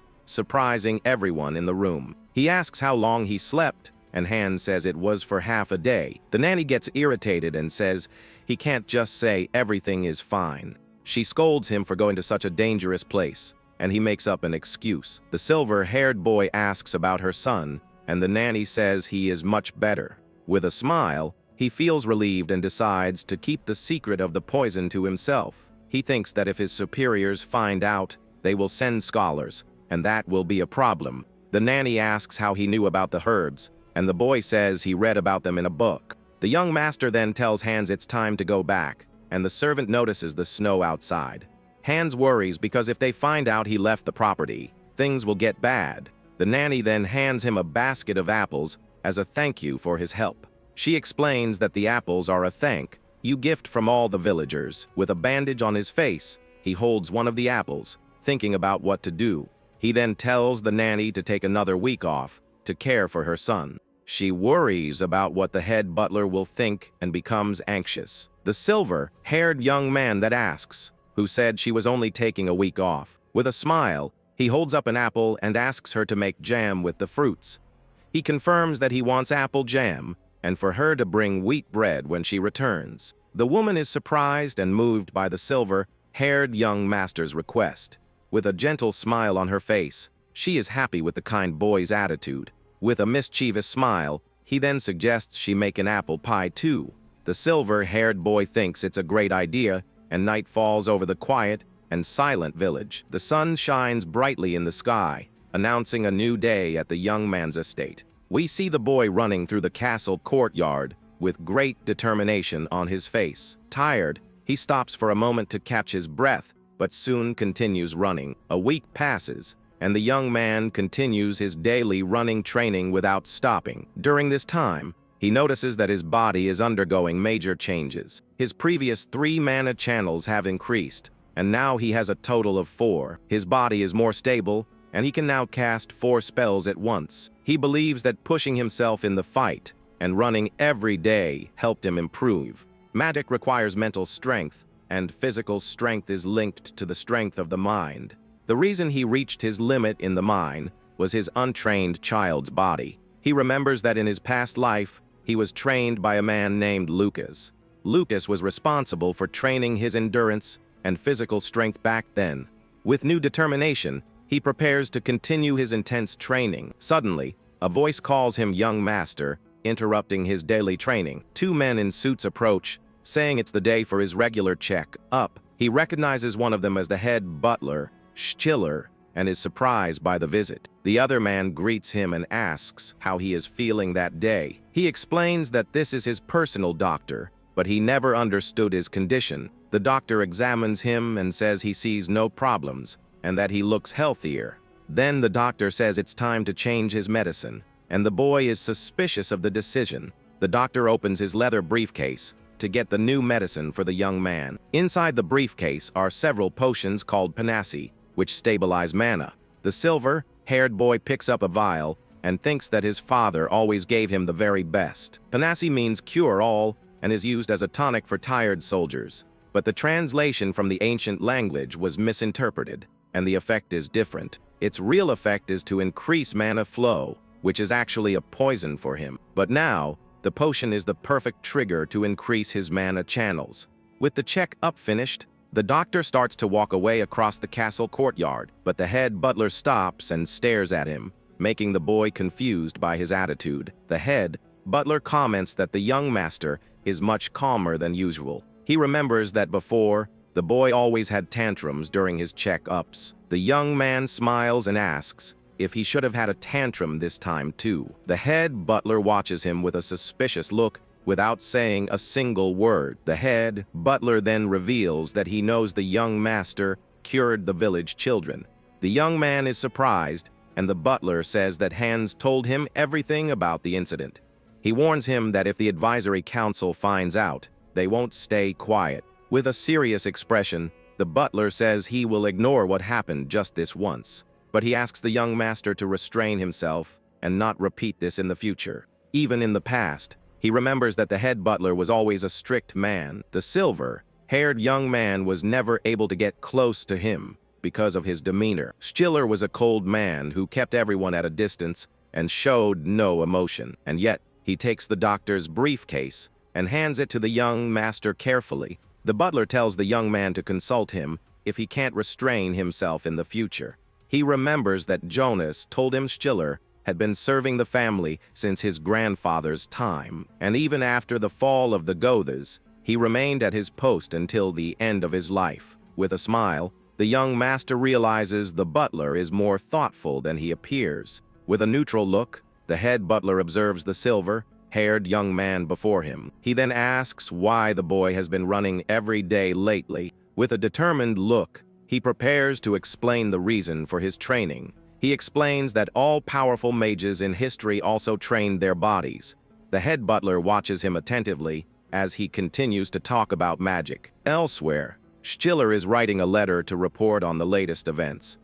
surprising everyone in the room. He asks how long he slept, and Hans says it was for half a day. The nanny gets irritated and says he can't just say everything is fine. She scolds him for going to such a dangerous place. and he makes up an excuse. The silver-haired boy asks about her son, and the nanny says he is much better. With a smile, he feels relieved and decides to keep the secret of the poison to himself. He thinks that if his superiors find out, they will send scholars, and that will be a problem. The nanny asks how he knew about the herbs, and the boy says he read about them in a book. The young master then tells Hans it's time to go back, and the servant notices the snow outside. Hans worries because if they find out he left the property, things will get bad. The nanny then hands him a basket of apples as a thank you for his help. She explains that the apples are a thank you gift from all the villagers. With a bandage on his face, he holds one of the apples, thinking about what to do. He then tells the nanny to take another week off to care for her son. She worries about what the head butler will think and becomes anxious. The silver-haired young man that asks, who said she was only taking a week off. With a smile, he holds up an apple and asks her to make jam with the fruits. He confirms that he wants apple jam and for her to bring wheat bread when she returns. The woman is surprised and moved by the silver-haired young master's request. With a gentle smile on her face, she is happy with the kind boy's attitude. With a mischievous smile, he then suggests she make an apple pie too. The silver-haired boy thinks it's a great idea, and night falls over the quiet and silent village. The sun shines brightly in the sky, announcing a new day at the young man's estate. We see the boy running through the castle courtyard with great determination on his face. Tired, he stops for a moment to catch his breath, but soon continues running. A week passes, and the young man continues his daily running training without stopping. During this time, he notices that his body is undergoing major changes. His previous 3 mana channels have increased, and now he has a total of 4. His body is more stable, and he can now cast 4 spells at once. He believes that pushing himself in the fight and running every day helped him improve. Magic requires mental strength, and physical strength is linked to the strength of the mind. The reason he reached his limit in the mine was his untrained child's body. He remembers that in his past life, he was trained by a man named Lucas. Lucas was responsible for training his endurance and physical strength back then. With new determination, he prepares to continue his intense training. Suddenly, a voice calls him young master, interrupting his daily training. 2 men in suits approach, saying it's the day for his regular check-up. He recognizes one of them as the head butler, Schiller, and is surprised by the visit. The other man greets him and asks how he is feeling that day. He explains that this is his personal doctor, but he never understood his condition. The doctor examines him and says he sees no problems, and that he looks healthier. Then the doctor says it's time to change his medicine, and the boy is suspicious of the decision. The doctor opens his leather briefcase to get the new medicine for the young man. Inside the briefcase are several potions called panacea, which stabilize mana. The silver-haired boy picks up a vial and thinks that his father always gave him the very best. Panacea means cure all and is used as a tonic for tired soldiers, but the translation from the ancient language was misinterpreted, and the effect is different. Its real effect is to increase mana flow, which is actually a poison for him. But now, the potion is the perfect trigger to increase his mana channels. With the check-up finished, the doctor starts to walk away across the castle courtyard, but the head butler stops and stares at him, making the boy confused by his attitude. The head butler comments that the young master is much calmer than usual. He remembers that before, the boy always had tantrums during his check-ups. The young man smiles and asks if he should have had a tantrum this time too. The head butler watches him with a suspicious look without saying a single word. The head butler then reveals that he knows the young master cured the village children. The young man is surprised, and the butler says that Hans told him everything about the incident. He warns him that if the advisory council finds out, they won't stay quiet. With a serious expression, the butler says he will ignore what happened just this once, but he asks the young master to restrain himself and not repeat this in the future. Even in the past, he remembers that the head butler was always a strict man. The silver-haired young man was never able to get close to him because of his demeanor. Schiller was a cold man who kept everyone at a distance and showed no emotion. And yet, he takes the doctor's briefcase and hands it to the young master carefully. The butler tells the young man to consult him if he can't restrain himself in the future. He remembers that Jonas told him Stiller had been serving the family since his grandfather's time, and even after the fall of the Gothas, he remained at his post until the end of his life. With a smile, the young master realizes the butler is more thoughtful than he appears. With a neutral look, the head butler observes the silver-haired young man before him. He then asks why the boy has been running every day lately. With a determined look, he prepares to explain the reason for his training. He explains that all powerful mages in history also trained their bodies. The head butler watches him attentively as he continues to talk about magic. Elsewhere, Stiller is writing a letter to report on the latest events.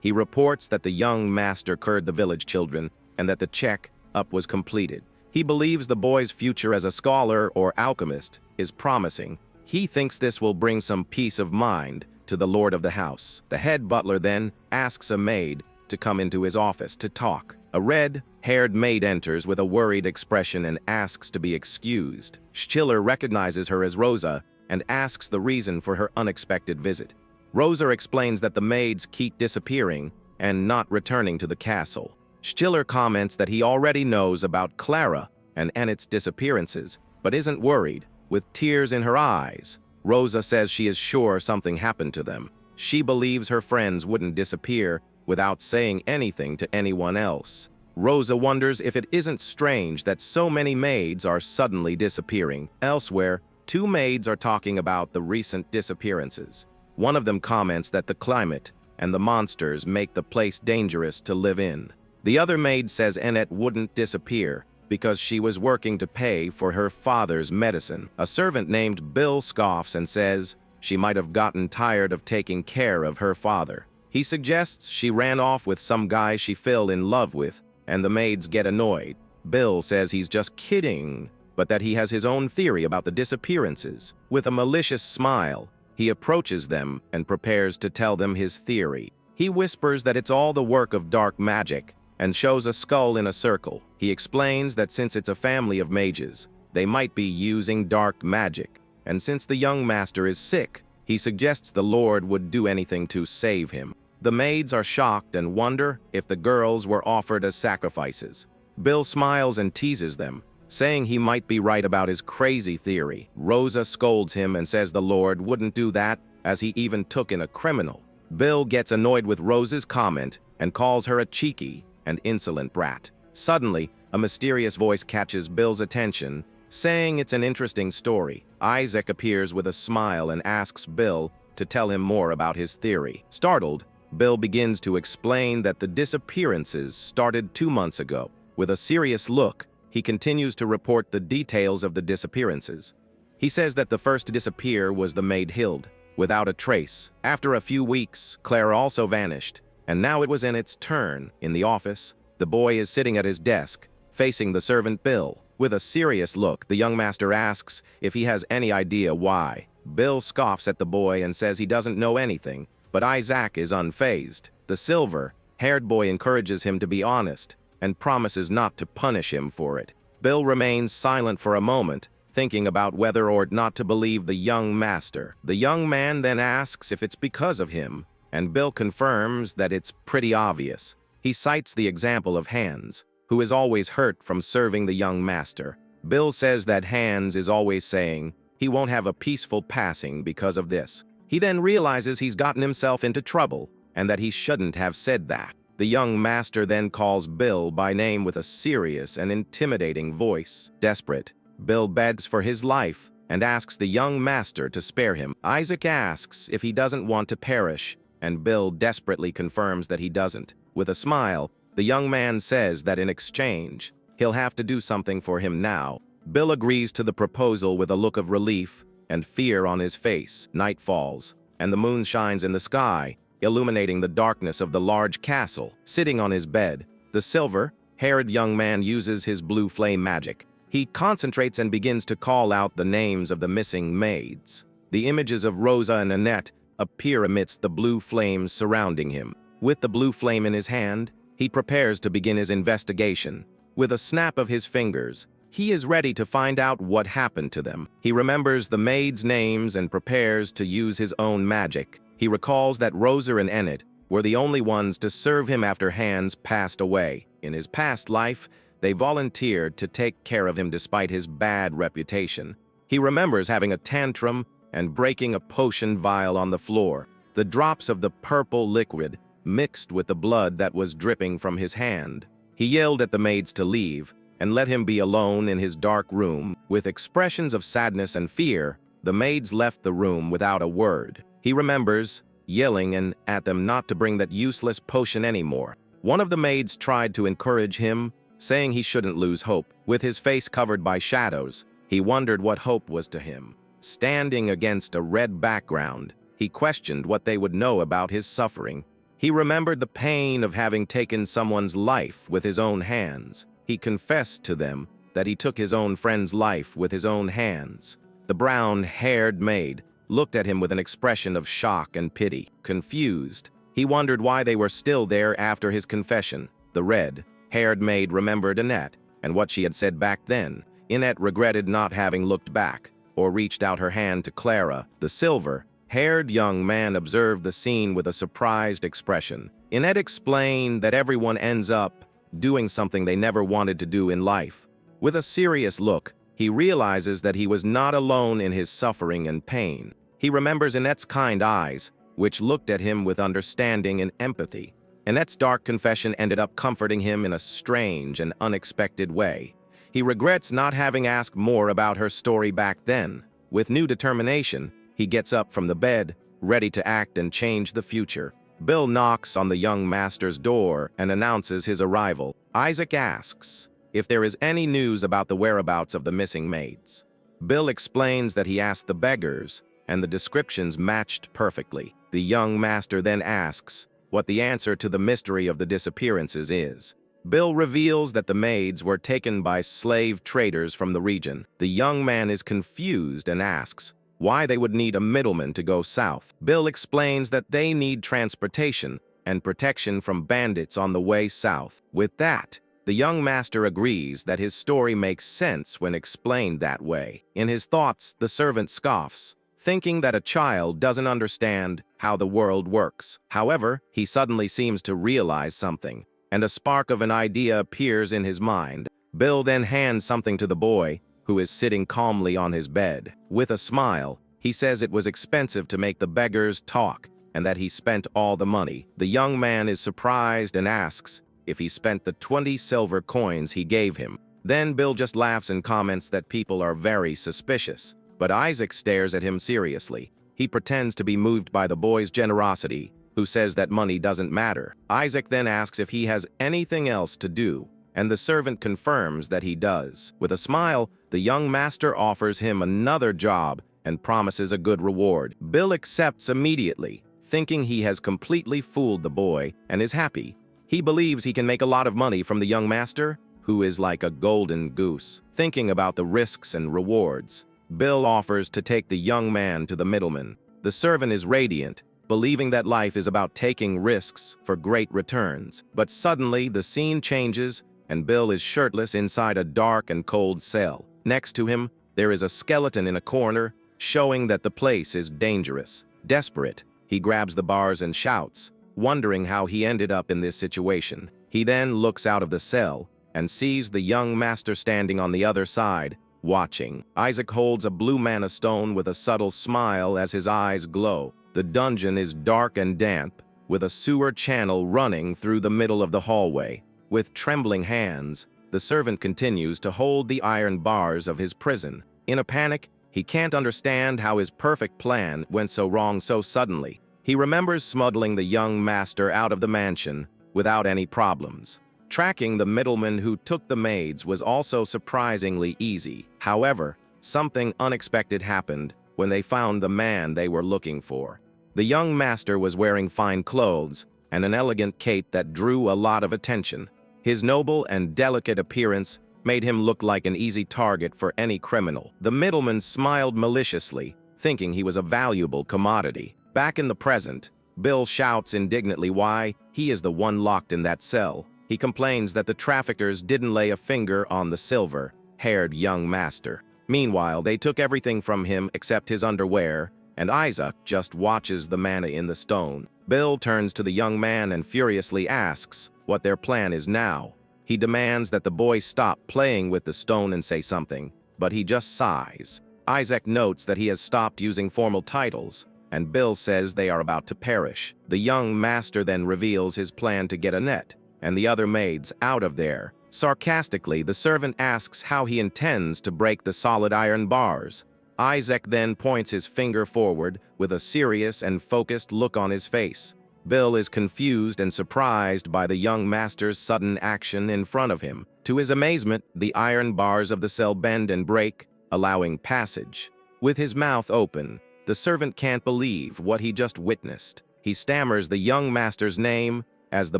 He reports that the young master cured the village children and that the check-up was completed. He believes the boy's future as a scholar or alchemist is promising. He thinks this will bring some peace of mind to the lord of the house. The head butler then asks a maid to come into his office to talk. A red-haired maid enters with a worried expression and asks to be excused. Stiller recognizes her as Rosa and asks the reason for her unexpected visit. Rosa explains that the maids keep disappearing and not returning to the castle. Stiller comments that he already knows about Clara and Annette's disappearances, but isn't worried. With tears in her eyes, Rosa says she is sure something happened to them. She believes her friends wouldn't disappear without saying anything to anyone else. Rosa wonders if it isn't strange that so many maids are suddenly disappearing. Elsewhere, two maids are talking about the recent disappearances. One of them comments that the climate and the monsters make the place dangerous to live in. The other maid says Annette wouldn't disappear because she was working to pay for her father's medicine. A servant named Bill scoffs and says she might have gotten tired of taking care of her father. He suggests she ran off with some guy she fell in love with, and the maids get annoyed. Bill says he's just kidding, but that he has his own theory about the disappearances. With a malicious smile, he approaches them and prepares to tell them his theory. He whispers that it's all the work of dark magic and shows a skull in a circle. He explains that since it's a family of mages, they might be using dark magic, and since the young master is sick, he suggests the Lord would do anything to save him. The maids are shocked and wonder if the girls were offered as sacrifices. Bill smiles and teases them, saying he might be right about his crazy theory. Rosa scolds him and says the Lord wouldn't do that, as he even took in a criminal. Bill gets annoyed with Rosa's comment and calls her a cheeky and insolent brat. Suddenly, a mysterious voice catches Bill's attention, saying it's an interesting story. Isaac appears with a smile and asks Bill to tell him more about his theory. Startled, Bill begins to explain that the disappearances started 2 months ago. With a serious look, he continues to report the details of the disappearances. He says that the first to disappear was the maid Hild, without a trace. After a few weeks, Claire also vanished, and now it was in its turn. In the office, the boy is sitting at his desk, facing the servant Bill. With a serious look, the young master asks if he has any idea why. Bill scoffs at the boy and says he doesn't know anything, but Isaac is unfazed. The silver-haired boy encourages him to be honest and promises not to punish him for it. Bill remains silent for a moment, thinking about whether or not to believe the young master. The young man then asks if it's because of him, and Bill confirms that it's pretty obvious. He cites the example of Hans, who is always hurt from serving the young master. Bill says that Hans is always saying he won't have a peaceful passing because of this. He then realizes he's gotten himself into trouble and that he shouldn't have said that. The young master then calls Bill by name with a serious and intimidating voice. Desperate, Bill begs for his life and asks the young master to spare him. Isaac asks if he doesn't want to perish, and Bill desperately confirms that he doesn't. With a smile, the young man says that in exchange, he'll have to do something for him now. Bill agrees to the proposal with a look of relief and fear on his face. Night falls, and the moon shines in the sky, illuminating the darkness of the large castle. Sitting on his bed, the silver-haired young man uses his blue flame magic. He concentrates and begins to call out the names of the missing maids. The images of Rosa and Annette appear amidst the blue flames surrounding him. With the blue flame in his hand, he prepares to begin his investigation. With a snap of his fingers, he is ready to find out what happened to them. He remembers the maids' names and prepares to use his own magic. He recalls that Rosa and Enid were the only ones to serve him after Hans passed away. In his past life, they volunteered to take care of him despite his bad reputation. He remembers having a tantrum and breaking a potion vial on the floor. The drops of the purple liquid mixed with the blood that was dripping from his hand. He yelled at the maids to leave and let him be alone in his dark room. With expressions of sadness and fear, the maids left the room without a word. He remembers yelling at them not to bring that useless potion anymore. One of the maids tried to encourage him, saying he shouldn't lose hope. With his face covered by shadows, he wondered what hope was to him. Standing against a red background, he questioned what they would know about his suffering. He remembered the pain of having taken someone's life with his own hands. He confessed to them that he took his own friend's life with his own hands. The brown-haired maid looked at him with an expression of shock and pity. Confused, he wondered why they were still there after his confession. The red-haired maid remembered Annette and what she had said back then. Annette regretted not having looked back or reached out her hand to Clara. The silver-haired young man observed the scene with a surprised expression. Annette explained that everyone ends up doing something they never wanted to do in life. With a serious look, he realizes that he was not alone in his suffering and pain. He remembers Annette's kind eyes, which looked at him with understanding and empathy. Annette's dark confession ended up comforting him in a strange and unexpected way. He regrets not having asked more about her story back then. With new determination, he gets up from the bed, ready to act and change the future. Bill knocks on the young master's door and announces his arrival. Isaac asks if there is any news about the whereabouts of the missing maids. Bill explains that he asked the beggars, and the descriptions matched perfectly. The young master then asks what the answer to the mystery of the disappearances is. Bill reveals that the maids were taken by slave traders from the region. The young man is confused and asks why they would need a middleman to go south. Bill explains that they need transportation and protection from bandits on the way south. With that, the young master agrees that his story makes sense when explained that way. In his thoughts, the servant scoffs, thinking that a child doesn't understand how the world works. However, he suddenly seems to realize something, and a spark of an idea appears in his mind. Bill then hands something to the boy, who is sitting calmly on his bed. With a smile, he says it was expensive to make the beggars talk, and that he spent all the money. The young man is surprised and asks if he spent the 20 silver coins he gave him. Then Bill just laughs and comments that people are very suspicious. But Isaac stares at him seriously. He pretends to be moved by the boy's generosity, who says that money doesn't matter. Isaac then asks if he has anything else to do, and the servant confirms that he does. With a smile, the young master offers him another job and promises a good reward. Bill accepts immediately, thinking he has completely fooled the boy and is happy. He believes he can make a lot of money from the young master, who is like a golden goose. Thinking about the risks and rewards, Bill offers to take the young man to the middleman. The servant is radiant, believing that life is about taking risks for great returns. But suddenly, the scene changes, and Bill is shirtless inside a dark and cold cell. Next to him, there is a skeleton in a corner, showing that the place is dangerous. Desperate, he grabs the bars and shouts, wondering how he ended up in this situation. He then looks out of the cell and sees the young master standing on the other side, watching. Isaac holds a blue mana stone with a subtle smile as his eyes glow. The dungeon is dark and damp, with a sewer channel running through the middle of the hallway. With trembling hands, the servant continues to hold the iron bars of his prison. In a panic, he can't understand how his perfect plan went so wrong so suddenly. He remembers smuggling the young master out of the mansion without any problems. Tracking the middleman who took the maids was also surprisingly easy. However, something unexpected happened when they found the man they were looking for. The young master was wearing fine clothes and an elegant cape that drew a lot of attention. His noble and delicate appearance made him look like an easy target for any criminal. The middleman smiled maliciously, thinking he was a valuable commodity. Back in the present, Bill shouts indignantly why he is the one locked in that cell. He complains that the traffickers didn't lay a finger on the silver-haired young master. Meanwhile, they took everything from him except his underwear and Isaac just watches the mana in the stone. Bill turns to the young man and furiously asks what their plan is now. He demands that the boy stop playing with the stone and say something, but he just sighs. Isaac notes that he has stopped using formal titles, and Bill says they are about to perish. The young master then reveals his plan to get Annette and the other maids out of there. Sarcastically, the servant asks how he intends to break the solid iron bars. Isaac then points his finger forward with a serious and focused look on his face. Bill is confused and surprised by the young master's sudden action in front of him. To his amazement, the iron bars of the cell bend and break, allowing passage. With his mouth open, the servant can't believe what he just witnessed. He stammers the young master's name as the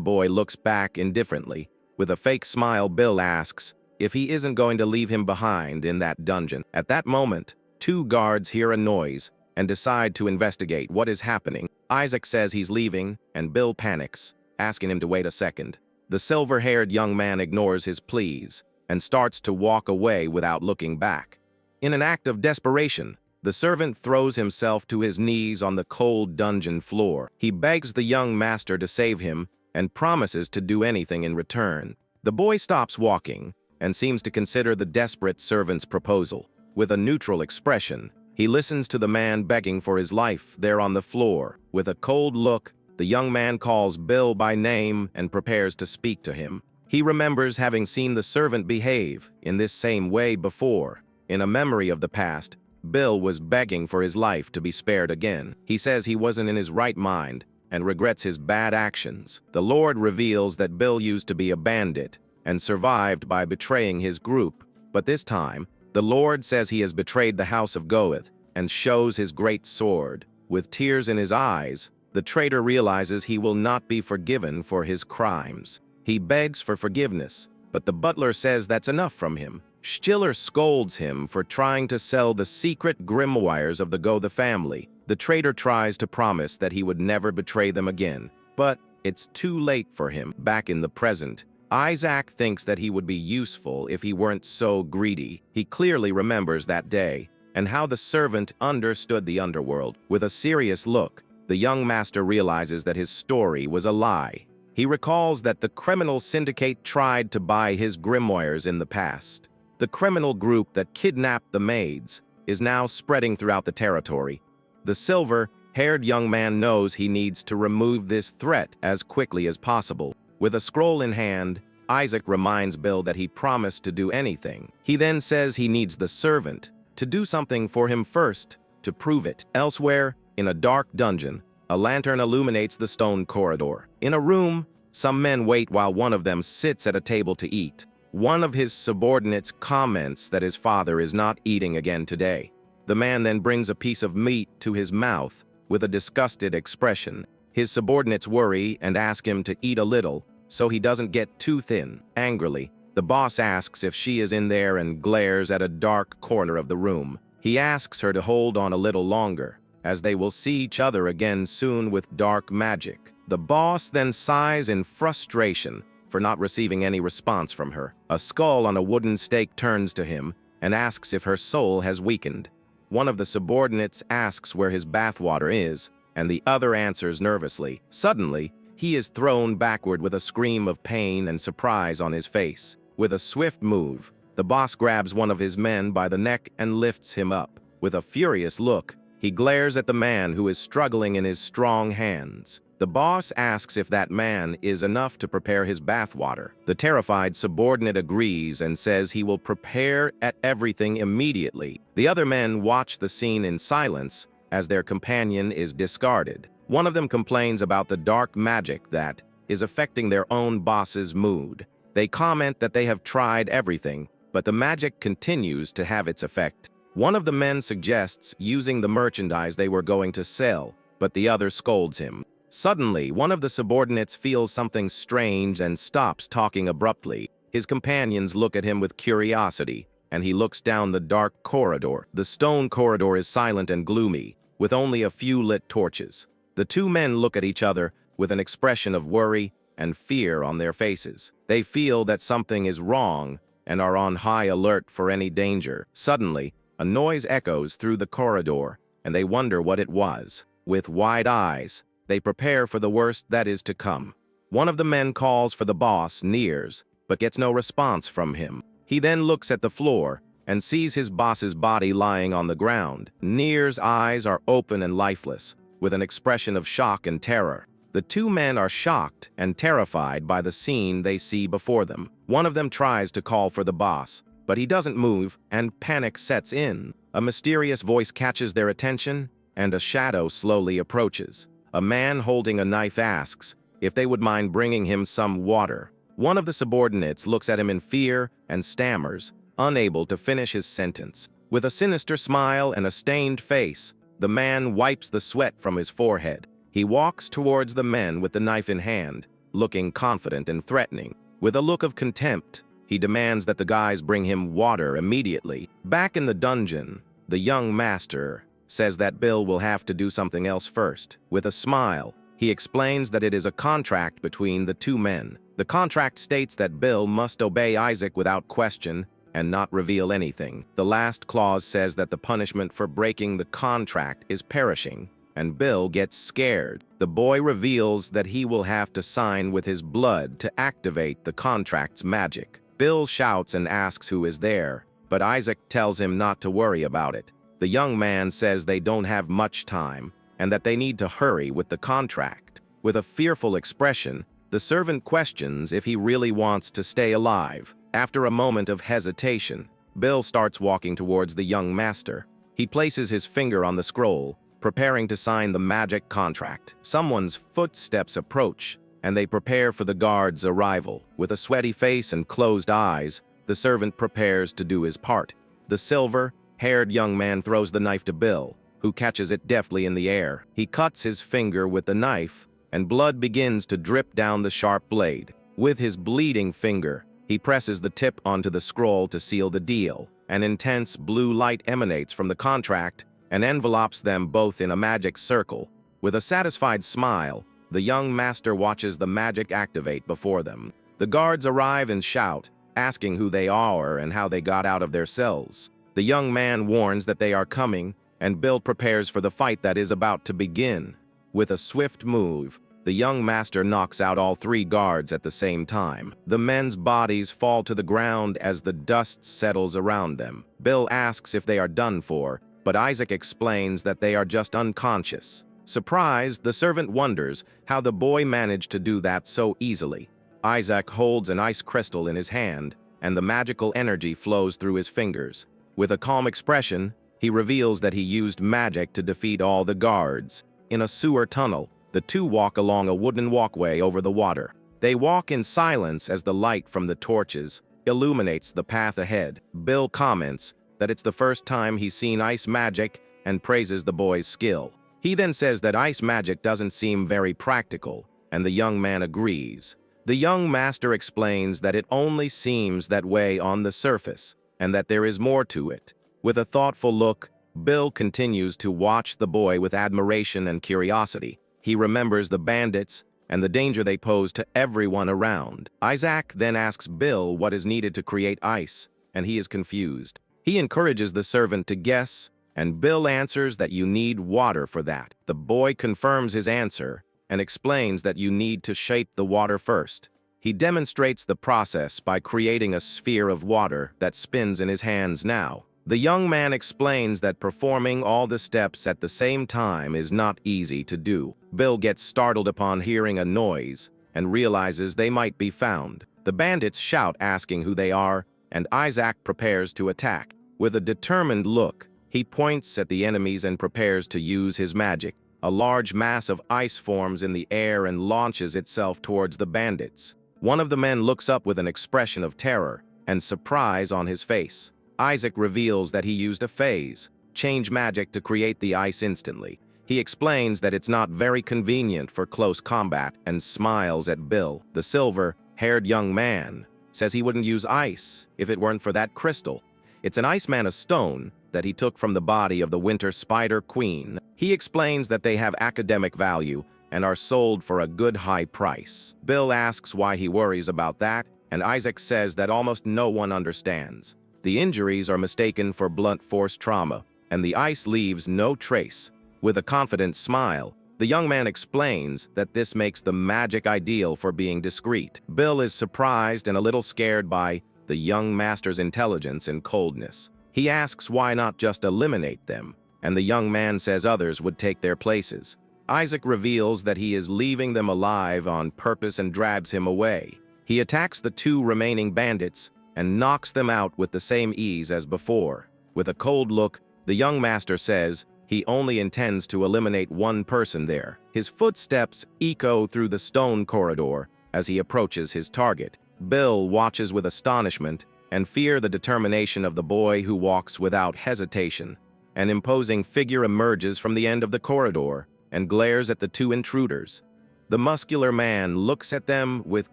boy looks back indifferently. With a fake smile, Bill asks if he isn't going to leave him behind in that dungeon. At that moment, 2 guards hear a noise and decide to investigate what is happening. Isaac says he's leaving, and Bill panics, asking him to wait a second. The silver-haired young man ignores his pleas and starts to walk away without looking back. In an act of desperation, the servant throws himself to his knees on the cold dungeon floor. He begs the young master to save him and promises to do anything in return. The boy stops walking and seems to consider the desperate servant's proposal. With a neutral expression, he listens to the man begging for his life there on the floor. With a cold look, the young man calls Bill by name and prepares to speak to him. He remembers having seen the servant behave in this same way before. In a memory of the past, Bill was begging for his life to be spared again. He says he wasn't in his right mind and regrets his bad actions. The Lord reveals that Bill used to be a bandit and survived by betraying his group. But this time, the Lord says he has betrayed the house of Goeth and shows his great sword. With tears in his eyes, the traitor realizes he will not be forgiven for his crimes. He begs for forgiveness, but the butler says that's enough from him. Stiller scolds him for trying to sell the secret grimoires of the Goethe family. The traitor tries to promise that he would never betray them again, but it's too late for him. Back in the present, Isaac thinks that he would be useful if he weren't so greedy. He clearly remembers that day and how the servant understood the underworld. With a serious look, the young master realizes that his story was a lie. He recalls that the criminal syndicate tried to buy his grimoires in the past. The criminal group that kidnapped the maids is now spreading throughout the territory. The silver-haired young man knows he needs to remove this threat as quickly as possible. With a scroll in hand, Isaac reminds Bill that he promised to do anything. He then says he needs the servant to do something for him first to prove it. Elsewhere, in a dark dungeon, a lantern illuminates the stone corridor. In a room, some men wait while one of them sits at a table to eat. One of his subordinates comments that his father is not eating again today. The man then brings a piece of meat to his mouth with a disgusted expression. His subordinates worry and ask him to eat a little so he doesn't get too thin. Angrily, the boss asks if she is in there and glares at a dark corner of the room. He asks her to hold on a little longer, as they will see each other again soon with dark magic. The boss then sighs in frustration for not receiving any response from her. A skull on a wooden stake turns to him and asks if her soul has weakened. One of the subordinates asks where his bathwater is, and the other answers nervously. Suddenly, he is thrown backward with a scream of pain and surprise on his face. With a swift move, the boss grabs one of his men by the neck and lifts him up. With a furious look, he glares at the man who is struggling in his strong hands. The boss asks if that man is enough to prepare his bathwater. The terrified subordinate agrees and says he will prepare everything immediately. The other men watch the scene in silence as their companion is discarded. One of them complains about the dark magic that is affecting their own boss's mood. They comment that they have tried everything, but the magic continues to have its effect. One of the men suggests using the merchandise they were going to sell, but the other scolds him. Suddenly, one of the subordinates feels something strange and stops talking abruptly. His companions look at him with curiosity, and he looks down the dark corridor. The stone corridor is silent and gloomy, with only a few lit torches. The two men look at each other with an expression of worry and fear on their faces. They feel that something is wrong and are on high alert for any danger. Suddenly, a noise echoes through the corridor, and they wonder what it was. With wide eyes, they prepare for the worst that is to come. One of the men calls for the boss, Nears, but gets no response from him. He then looks at the floor and sees his boss's body lying on the ground. Nears' eyes are open and lifeless, with an expression of shock and terror. The two men are shocked and terrified by the scene they see before them. One of them tries to call for the boss, but he doesn't move, and panic sets in. A mysterious voice catches their attention, and a shadow slowly approaches. A man holding a knife asks if they would mind bringing him some water. One of the subordinates looks at him in fear and stammers, unable to finish his sentence. With a sinister smile and a stained face, the man wipes the sweat from his forehead. He walks towards the men with the knife in hand, looking confident and threatening. With a look of contempt, he demands that the guys bring him water immediately. Back in the dungeon, the young master says that Bill will have to do something else first. With a smile, he explains that it is a contract between the two men. The contract states that Bill must obey Isaac without question and not reveal anything. The last clause says that the punishment for breaking the contract is perishing, and Bill gets scared. The boy reveals that he will have to sign with his blood to activate the contract's magic. Bill shouts and asks who is there, but Isaac tells him not to worry about it. The young man says they don't have much time and that they need to hurry with the contract. With a fearful expression, the servant questions if he really wants to stay alive. After a moment of hesitation, Bill starts walking towards the young master. He places his finger on the scroll, preparing to sign the magic contract. Someone's footsteps approach, and they prepare for the guard's arrival. With a sweaty face and closed eyes, the servant prepares to do his part. The silver-haired young man throws the knife to Bill, who catches it deftly in the air. He cuts his finger with the knife, and blood begins to drip down the sharp blade. With his bleeding finger, he presses the tip onto the scroll to seal the deal. An intense blue light emanates from the contract and envelopes them both in a magic circle. With a satisfied smile, the young master watches the magic activate before them. The guards arrive and shout, asking who they are and how they got out of their cells. The young man warns that they are coming, and Bill prepares for the fight that is about to begin. With a swift move, the young master knocks out all three guards at the same time. The men's bodies fall to the ground as the dust settles around them. Bill asks if they are done for, but Isaac explains that they are just unconscious. Surprised, the servant wonders how the boy managed to do that so easily. Isaac holds an ice crystal in his hand, and the magical energy flows through his fingers. With a calm expression, he reveals that he used magic to defeat all the guards. In a sewer tunnel, the two walk along a wooden walkway over the water. They walk in silence as the light from the torches illuminates the path ahead. Bill comments that it's the first time he's seen ice magic and praises the boy's skill. He then says that ice magic doesn't seem very practical, and the young man agrees. The young master explains that it only seems that way on the surface, and that there is more to it. With a thoughtful look, Bill continues to watch the boy with admiration and curiosity. He remembers the bandits and the danger they pose to everyone around. Isaac then asks Bill what is needed to create ice, and he is confused. He encourages the servant to guess, and Bill answers that you need water for that. The boy confirms his answer and explains that you need to shape the water first. He demonstrates the process by creating a sphere of water that spins in his hands now. The young man explains that performing all the steps at the same time is not easy to do. Bill gets startled upon hearing a noise and realizes they might be found. The bandits shout asking who they are, and Isaac prepares to attack. With a determined look, he points at the enemies and prepares to use his magic. A large mass of ice forms in the air and launches itself towards the bandits. One of the men looks up with an expression of terror and surprise on his face. Isaac reveals that he used a phase change magic to create the ice instantly. He explains that it's not very convenient for close combat and smiles at Bill. The silver-haired young man says he wouldn't use ice if it weren't for that crystal. It's an ice mana stone that he took from the body of the Winter Spider Queen. He explains that they have academic value and are sold for a good high price. Bill asks why he worries about that, and Isaac says that almost no one understands. The injuries are mistaken for blunt force trauma, and the ice leaves no trace. With a confident smile, the young man explains that this makes the magic ideal for being discreet. Bill is surprised and a little scared by the young master's intelligence and coldness. He asks why not just eliminate them, and the young man says others would take their places. Isaac reveals that he is leaving them alive on purpose and drags him away. He attacks the 2 remaining bandits and knocks them out with the same ease as before. With a cold look, the young master says he only intends to eliminate 1 person there. His footsteps echo through the stone corridor as he approaches his target. Bill watches with astonishment and fear the determination of the boy who walks without hesitation. An imposing figure emerges from the end of the corridor and glares at the 2 intruders. The muscular man looks at them with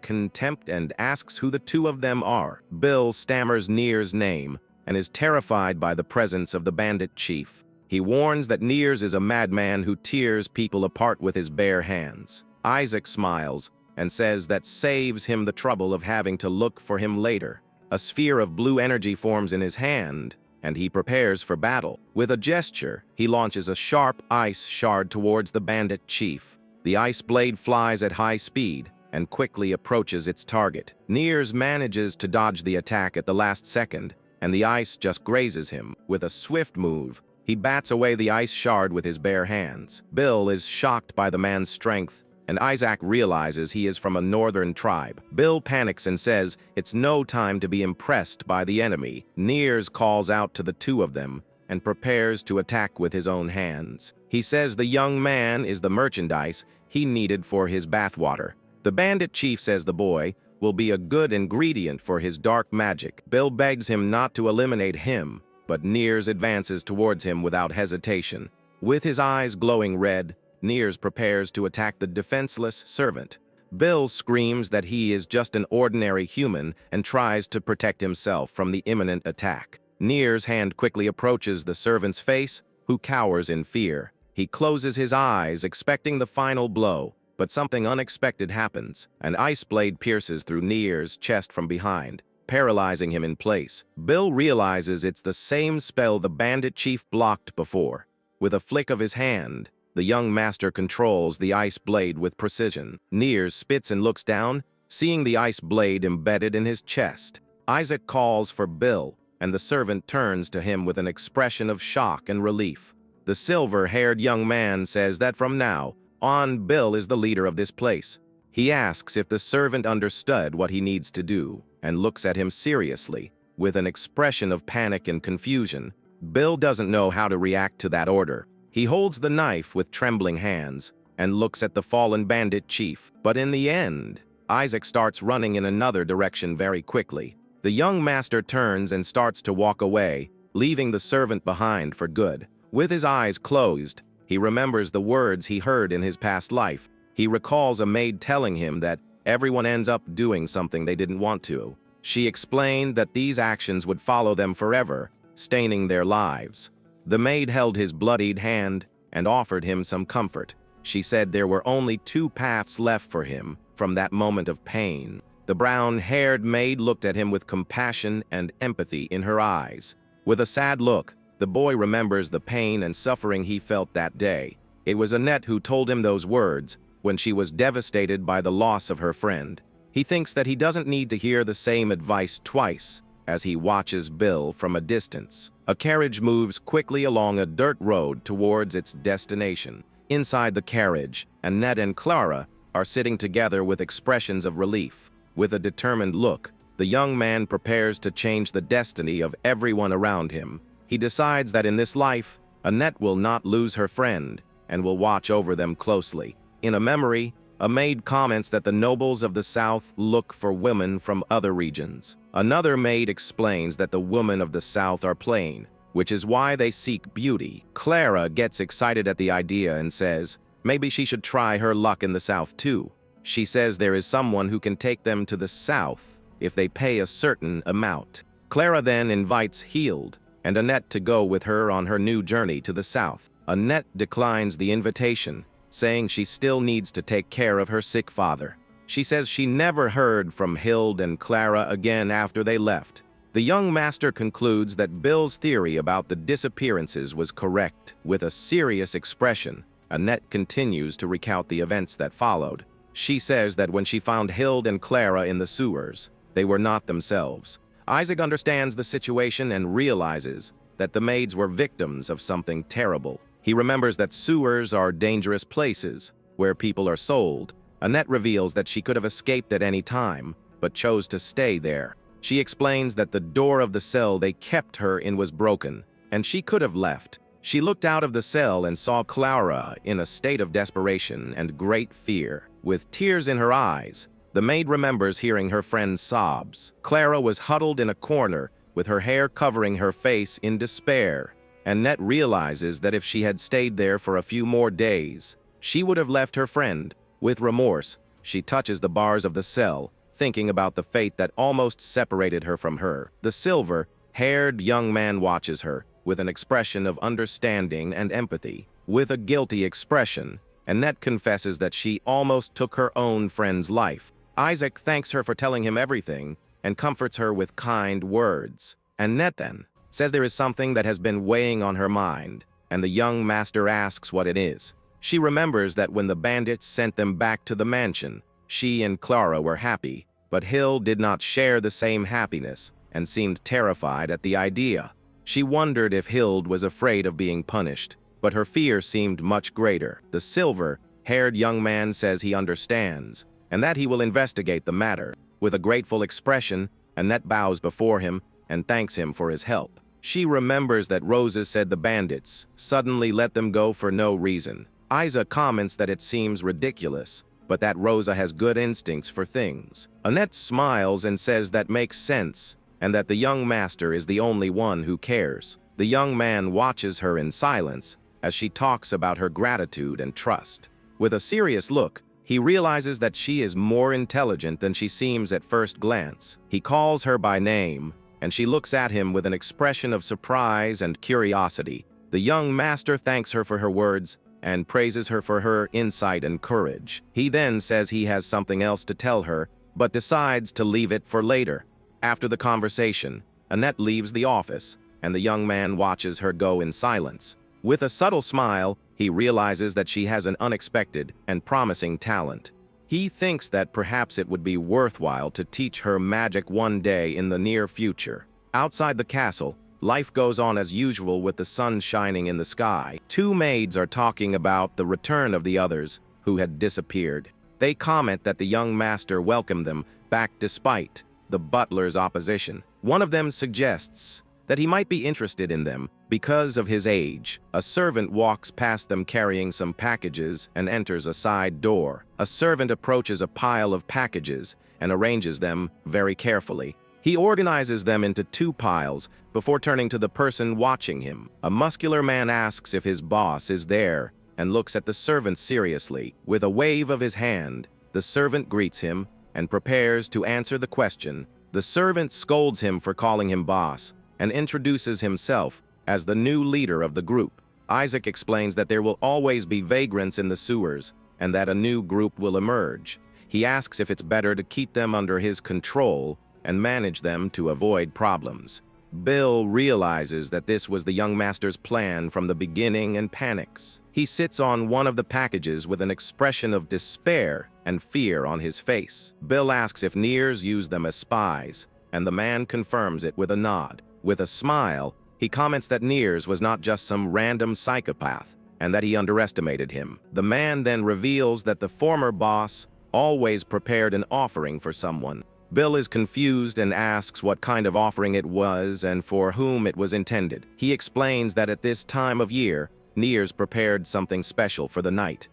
contempt and asks who the 2 of them are. Bill stammers Nier's name and is terrified by the presence of the bandit chief. He warns that Niers is a madman who tears people apart with his bare hands. Isaac smiles and says that saves him the trouble of having to look for him later. A sphere of blue energy forms in his hand, and he prepares for battle. With a gesture, he launches a sharp ice shard towards the bandit chief. The ice blade flies at high speed and quickly approaches its target. Niers manages to dodge the attack at the last second, and the ice just grazes him. With a swift move, he bats away the ice shard with his bare hands. Bill is shocked by the man's strength, and Isaac realizes he is from a northern tribe. Bill panics and says it's no time to be impressed by the enemy. Niers calls out to the 2 of them and prepares to attack with his own hands. He says the young man is the merchandise he needed for his bathwater. The bandit chief says the boy will be a good ingredient for his dark magic. Bill begs him not to eliminate him, but Niers advances towards him without hesitation. With his eyes glowing red, Niers prepares to attack the defenseless servant. Bill screams that he is just an ordinary human and tries to protect himself from the imminent attack. Niers' hand quickly approaches the servant's face, who cowers in fear. He closes his eyes, expecting the final blow, but something unexpected happens. An ice blade pierces through Niers' chest from behind, paralyzing him in place. Bill realizes it's the same spell the bandit chief blocked before. With a flick of his hand, the young master controls the ice blade with precision. Niers spits and looks down, seeing the ice blade embedded in his chest. Isaac calls for Bill, and the servant turns to him with an expression of shock and relief. The silver-haired young man says that from now on, Bill is the leader of this place. He asks if the servant understood what he needs to do, and looks at him seriously, with an expression of panic and confusion. Bill doesn't know how to react to that order. He holds the knife with trembling hands and looks at the fallen bandit chief. But in the end, Isaac starts running in another direction very quickly. The young master turns and starts to walk away, leaving the servant behind for good. With his eyes closed, he remembers the words he heard in his past life. He recalls a maid telling him that everyone ends up doing something they didn't want to. She explained that these actions would follow them forever, staining their lives. The maid held his bloodied hand and offered him some comfort. She said there were only 2 paths left for him from that moment of pain. The brown-haired maid looked at him with compassion and empathy in her eyes. With a sad look, the boy remembers the pain and suffering he felt that day. It was Annette who told him those words when she was devastated by the loss of her friend. He thinks that he doesn't need to hear the same advice twice as he watches Bill from a distance. A carriage moves quickly along a dirt road towards its destination. Inside the carriage, Annette and Clara are sitting together with expressions of relief. With a determined look, the young man prepares to change the destiny of everyone around him. He decides that in this life, Annette will not lose her friend and will watch over them closely. In a memory, a maid comments that the nobles of the South look for women from other regions. Another maid explains that the women of the South are plain, which is why they seek beauty. Clara gets excited at the idea and says maybe she should try her luck in the South too. She says there is someone who can take them to the South if they pay a certain amount. Clara then invites Healed and Annette to go with her on her new journey to the South. Annette declines the invitation, saying she still needs to take care of her sick father. She says she never heard from Hild and Clara again after they left. The young master concludes that Bill's theory about the disappearances was correct. With a serious expression, Annette continues to recount the events that followed. She says that when she found Hild and Clara in the sewers, they were not themselves. Isaac understands the situation and realizes that the maids were victims of something terrible. He remembers that sewers are dangerous places where people are sold. Annette reveals that she could have escaped at any time, but chose to stay there. She explains that the door of the cell they kept her in was broken, and she could have left. She looked out of the cell and saw Clara in a state of desperation and great fear. With tears in her eyes, the maid remembers hearing her friend's sobs. Clara was huddled in a corner, with her hair covering her face in despair. Annette realizes that if she had stayed there for a few more days, she would have left her friend. With remorse, she touches the bars of the cell, thinking about the fate that almost separated her from her. The silver-haired young man watches her, with an expression of understanding and empathy. With a guilty expression, Annette confesses that she almost took her own friend's life. Isaac thanks her for telling him everything and comforts her with kind words. Annette then says there is something that has been weighing on her mind, and the young master asks what it is. She remembers that when the bandits sent them back to the mansion, she and Clara were happy, but Hild did not share the same happiness and seemed terrified at the idea. She wondered if Hild was afraid of being punished, but her fear seemed much greater. The silver-haired young man says he understands, and that he will investigate the matter. With a grateful expression, Annette bows before him and thanks him for his help. She remembers that Rosa said the bandits suddenly let them go for no reason. Isa comments that it seems ridiculous, but that Rosa has good instincts for things. Annette smiles and says that makes sense, and that the young master is the only one who cares. The young man watches her in silence as she talks about her gratitude and trust. With a serious look, he realizes that she is more intelligent than she seems at first glance. He calls her by name, and she looks at him with an expression of surprise and curiosity. The young master thanks her for her words and praises her for her insight and courage. He then says he has something else to tell her, but decides to leave it for later. After the conversation, Annette leaves the office, and the young man watches her go in silence. With a subtle smile, he realizes that she has an unexpected and promising talent. He thinks that perhaps it would be worthwhile to teach her magic one day in the near future. Outside the castle, life goes on as usual with the sun shining in the sky. Two maids are talking about the return of the others who had disappeared. They comment that the young master welcomed them back despite the butler's opposition. One of them suggests that he might be interested in them because of his age. A servant walks past them carrying some packages and enters a side door. A servant approaches a pile of packages and arranges them very carefully. He organizes them into two piles before turning to the person watching him. A muscular man asks if his boss is there and looks at the servant seriously. With a wave of his hand, the servant greets him and prepares to answer the question. The servant scolds him for calling him boss and introduces himself as the new leader of the group. Isaac explains that there will always be vagrants in the sewers and that a new group will emerge. He asks if it's better to keep them under his control and manage them to avoid problems. Bill realizes that this was the young master's plan from the beginning and panics. He sits on one of the packages with an expression of despair and fear on his face. Bill asks if Nears used them as spies, and the man confirms it with a nod. With a smile, he comments that Nears was not just some random psychopath, and that he underestimated him. The man then reveals that the former boss always prepared an offering for someone. Bill is confused and asks what kind of offering it was and for whom it was intended. He explains that at this time of year, Nears prepared something special for the night.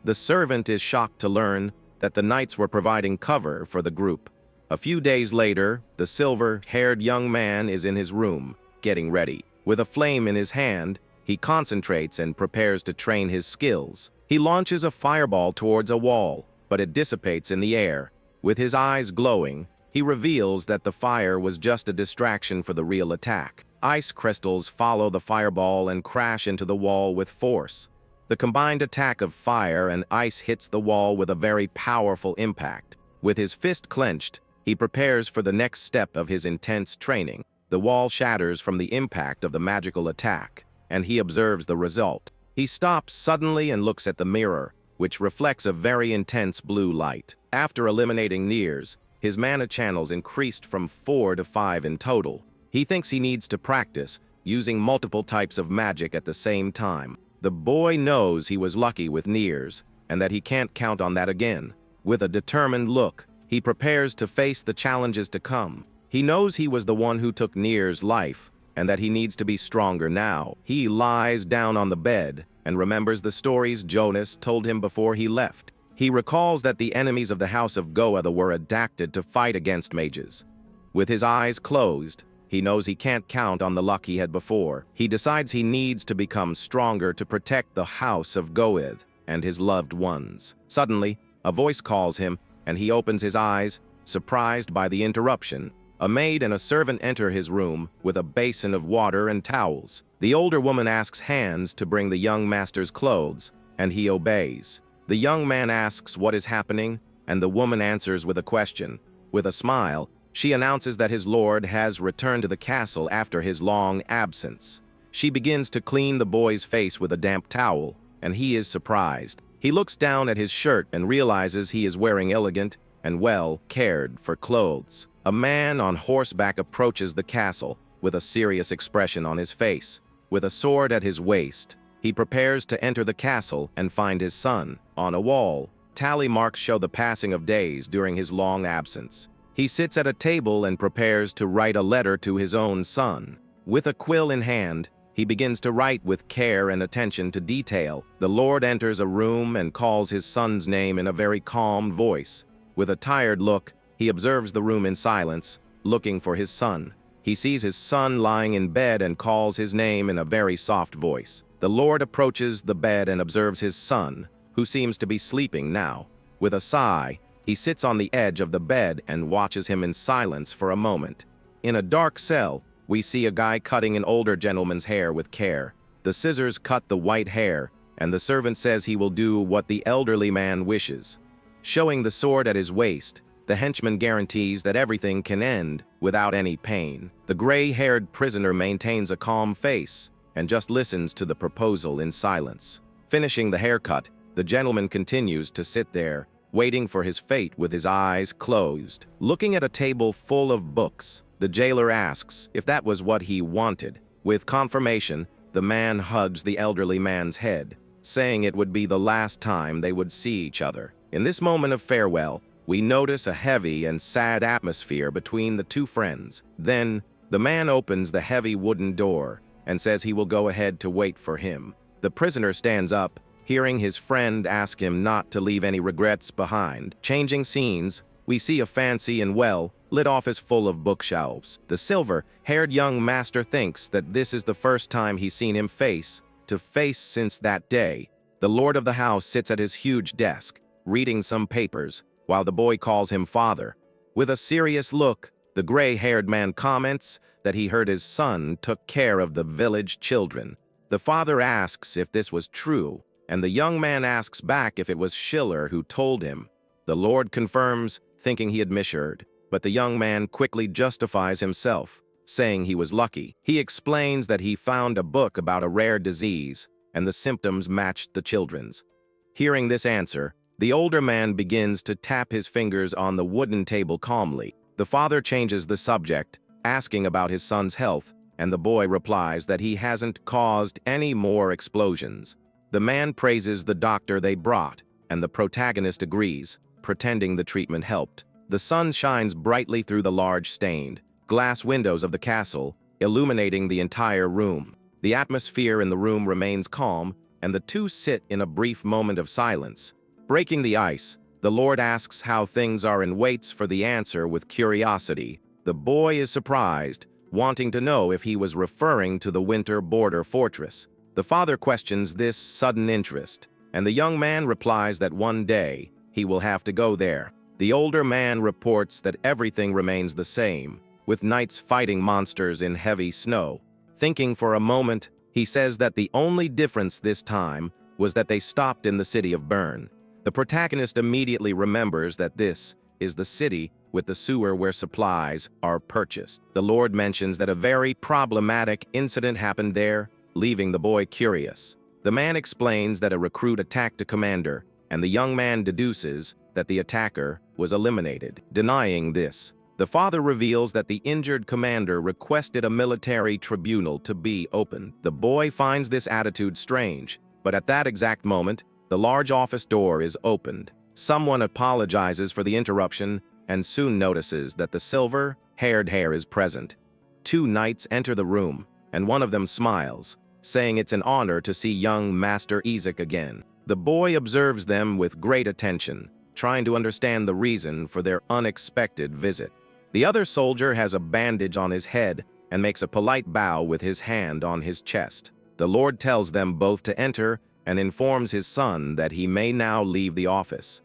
The servant is shocked to learn that the knights were providing cover for the group. A few days later, the silver-haired young man is in his room, getting ready. With a flame in his hand, he concentrates and prepares to train his skills. He launches a fireball towards a wall, but it dissipates in the air. With his eyes glowing, he reveals that the fire was just a distraction for the real attack. Ice crystals follow the fireball and crash into the wall with force. The combined attack of fire and ice hits the wall with a very powerful impact. With his fist clenched, he prepares for the next step of his intense training. The wall shatters from the impact of the magical attack, and he observes the result. He stops suddenly and looks at the mirror, which reflects a very intense blue light. After eliminating Niers, his mana channels increased from 4 to 5 in total. He thinks he needs to practice, using multiple types of magic at the same time. The boy knows he was lucky with Niers, and that he can't count on that again. With a determined look, he prepares to face the challenges to come. He knows he was the one who took Niers' life, and that he needs to be stronger now. He lies down on the bed and remembers the stories Jonas told him before he left. He recalls that the enemies of the House of Goa were adapted to fight against mages. With his eyes closed, he knows he can't count on the luck he had before. He decides he needs to become stronger to protect the House of Goa and his loved ones. Suddenly, a voice calls him, and he opens his eyes, surprised by the interruption. A maid and a servant enter his room with a basin of water and towels. The older woman asks Hans to bring the young master's clothes, and he obeys. The young man asks what is happening, and the woman answers with a question. With a smile, she announces that his lord has returned to the castle after his long absence. She begins to clean the boy's face with a damp towel, and he is surprised. He looks down at his shirt and realizes he is wearing elegant and well cared for clothes. A man on horseback approaches the castle with a serious expression on his face. With a sword at his waist, he prepares to enter the castle and find his son. On a wall, tally marks show the passing of days during his long absence. He sits at a table and prepares to write a letter to his own son. With a quill in hand, he begins to write with care and attention to detail. The Lord enters a room and calls his son's name in a very calm voice. With a tired look, he observes the room in silence, looking for his son. He sees his son lying in bed and calls his name in a very soft voice. The Lord approaches the bed and observes his son, who seems to be sleeping now. With a sigh, he sits on the edge of the bed and watches him in silence for a moment. In a dark cell, we see a guy cutting an older gentleman's hair with care. The scissors cut the white hair, and the servant says he will do what the elderly man wishes. Showing the sword at his waist, the henchman guarantees that everything can end without any pain. The gray-haired prisoner maintains a calm face and just listens to the proposal in silence. Finishing the haircut, the gentleman continues to sit there, waiting for his fate with his eyes closed. Looking at a table full of books, the jailer asks if that was what he wanted. With confirmation, the man hugs the elderly man's head, saying it would be the last time they would see each other. In this moment of farewell, we notice a heavy and sad atmosphere between the two friends. Then, the man opens the heavy wooden door and says he will go ahead to wait for him. The prisoner stands up, hearing his friend ask him not to leave any regrets behind. Changing scenes, we see a fancy and well-lit office full of bookshelves. The silver-haired young master thinks that this is the first time he's seen him face to face since that day. The lord of the house sits at his huge desk, reading some papers, while the boy calls him father. With a serious look, the gray-haired man comments that he heard his son took care of the village children. The father asks if this was true, and the young man asks back if it was Schiller who told him. The lord confirms, thinking he had misheard, but the young man quickly justifies himself, saying he was lucky. He explains that he found a book about a rare disease, and the symptoms matched the children's. Hearing this answer, the older man begins to tap his fingers on the wooden table calmly. The father changes the subject, asking about his son's health, and the boy replies that he hasn't caused any more explosions. The man praises the doctor they brought, and the protagonist agrees, pretending the treatment helped. The sun shines brightly through the large stained glass windows of the castle, illuminating the entire room. The atmosphere in the room remains calm, and the two sit in a brief moment of silence. Breaking the ice, the Lord asks how things are and waits for the answer with curiosity. The boy is surprised, wanting to know if he was referring to the winter border fortress. The father questions this sudden interest, and the young man replies that one day he will have to go there. The older man reports that everything remains the same, with knights fighting monsters in heavy snow. Thinking for a moment, he says that the only difference this time was that they stopped in the city of Bern. The protagonist immediately remembers that this is the city with the sewer where supplies are purchased. The Lord mentions that a very problematic incident happened there, leaving the boy curious. The man explains that a recruit attacked a commander, and the young man deduces that the attacker was eliminated. Denying this, the father reveals that the injured commander requested a military tribunal to be opened. The boy finds this attitude strange, but at that exact moment, the large office door is opened. Someone apologizes for the interruption and soon notices that the silver-haired hare is present. Two knights enter the room, and one of them smiles, saying it's an honor to see young Master Isaac again. The boy observes them with great attention, trying to understand the reason for their unexpected visit. The other soldier has a bandage on his head and makes a polite bow with his hand on his chest. The Lord tells them both to enter and informs his son that he may now leave the office.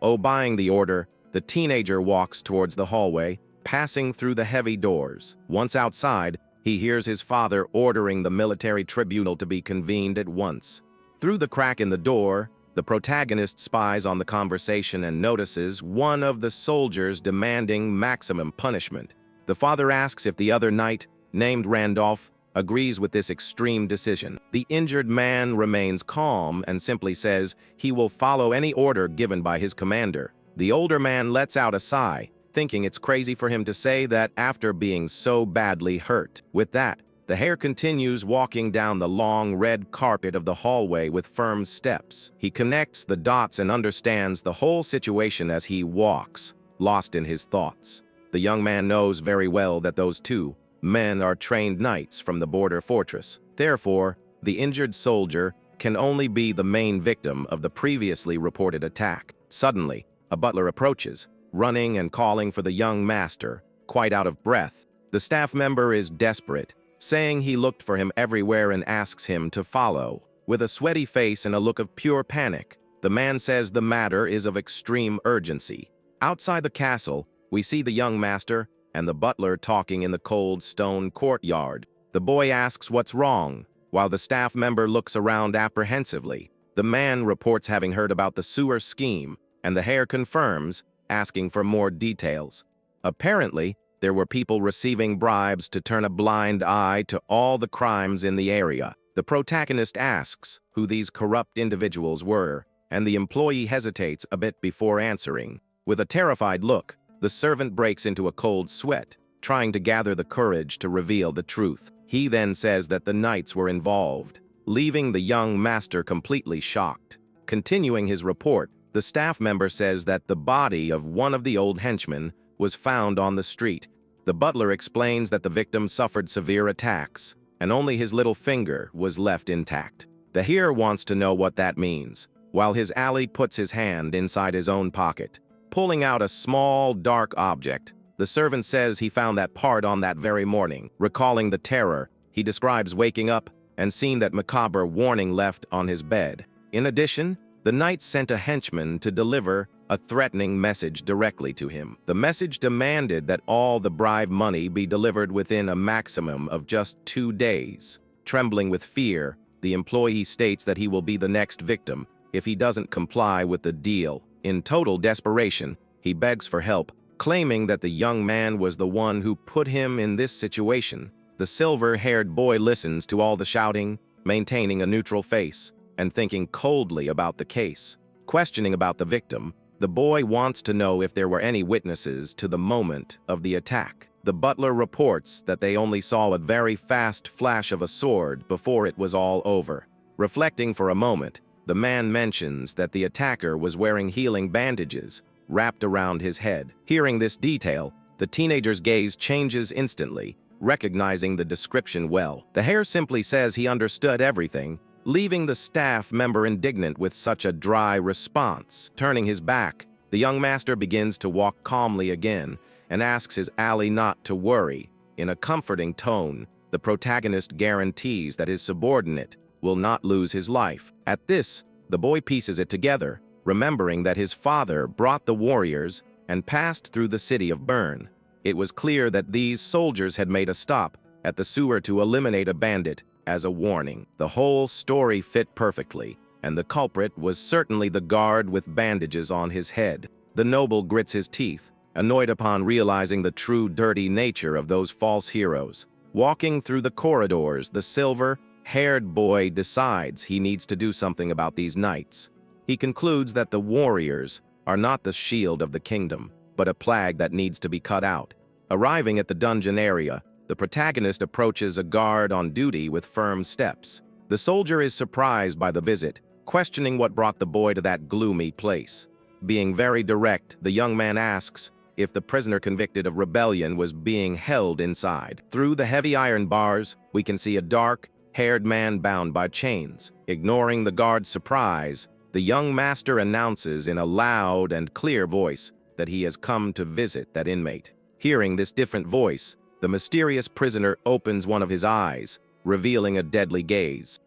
Obeying the order, the teenager walks towards the hallway, passing through the heavy doors. Once outside, he hears his father ordering the military tribunal to be convened at once. Through the crack in the door, the protagonist spies on the conversation and notices one of the soldiers demanding maximum punishment. The father asks if the other knight, named Randolph, agrees with this extreme decision. The injured man remains calm and simply says he will follow any order given by his commander. The older man lets out a sigh, thinking it's crazy for him to say that after being so badly hurt. With that, the hare continues walking down the long red carpet of the hallway with firm steps. He connects the dots and understands the whole situation as he walks, lost in his thoughts. The young man knows very well that those two men are trained knights from the border fortress. Therefore, the injured soldier can only be the main victim of the previously reported attack. Suddenly, a butler approaches, running and calling for the young master, quite out of breath. The staff member is desperate, saying he looked for him everywhere and asks him to follow. With a sweaty face and a look of pure panic, the man says the matter is of extreme urgency. Outside the castle, we see the young master and the butler talking in the cold stone courtyard. The boy asks what's wrong, while the staff member looks around apprehensively. The man reports having heard about the sewer scheme, and the hare confirms, asking for more details. Apparently, there were people receiving bribes to turn a blind eye to all the crimes in the area. The protagonist asks who these corrupt individuals were, and the employee hesitates a bit before answering. With a terrified look, the servant breaks into a cold sweat, trying to gather the courage to reveal the truth. He then says that the knights were involved, leaving the young master completely shocked. Continuing his report, the staff member says that the body of one of the old henchmen was found on the street. The butler explains that the victim suffered severe attacks, and only his little finger was left intact. The hare wants to know what that means, while his ally puts his hand inside his own pocket, pulling out a small, dark object. The servant says he found that part on that very morning. Recalling the terror, he describes waking up and seeing that macabre warning left on his bed. In addition, the knights sent a henchman to deliver a threatening message directly to him. The message demanded that all the bribe money be delivered within a maximum of just 2 days. Trembling with fear, the employee states that he will be the next victim if he doesn't comply with the deal. In total desperation, he begs for help, claiming that the young man was the one who put him in this situation. The silver-haired boy listens to all the shouting, maintaining a neutral face, and thinking coldly about the case. Questioning about the victim, the boy wants to know if there were any witnesses to the moment of the attack. The butler reports that they only saw a very fast flash of a sword before it was all over. Reflecting for a moment, the man mentions that the attacker was wearing healing bandages wrapped around his head. Hearing this detail, the teenager's gaze changes instantly, recognizing the description well. The hare simply says he understood everything, leaving the staff member indignant with such a dry response. Turning his back, the young master begins to walk calmly again and asks his ally not to worry. In a comforting tone, the protagonist guarantees that his subordinate will not lose his life. At this, the boy pieces it together, remembering that his father brought the warriors and passed through the city of Bern. It was clear that these soldiers had made a stop at the sewer to eliminate a bandit as a warning. The whole story fit perfectly, and the culprit was certainly the guard with bandages on his head. The noble grits his teeth, annoyed upon realizing the true dirty nature of those false heroes. Walking through the corridors, the silver-haired boy decides he needs to do something about these knights. He concludes that the warriors are not the shield of the kingdom, but a plague that needs to be cut out. Arriving at the dungeon area, the protagonist approaches a guard on duty with firm steps. The soldier is surprised by the visit, questioning what brought the boy to that gloomy place. Being very direct, the young man asks if the prisoner convicted of rebellion was being held inside. Through the heavy iron bars, we can see a dark-haired man bound by chains. Ignoring the guard's surprise, the young master announces in a loud and clear voice that he has come to visit that inmate. Hearing this different voice, the mysterious prisoner opens one of his eyes, revealing a deadly gaze.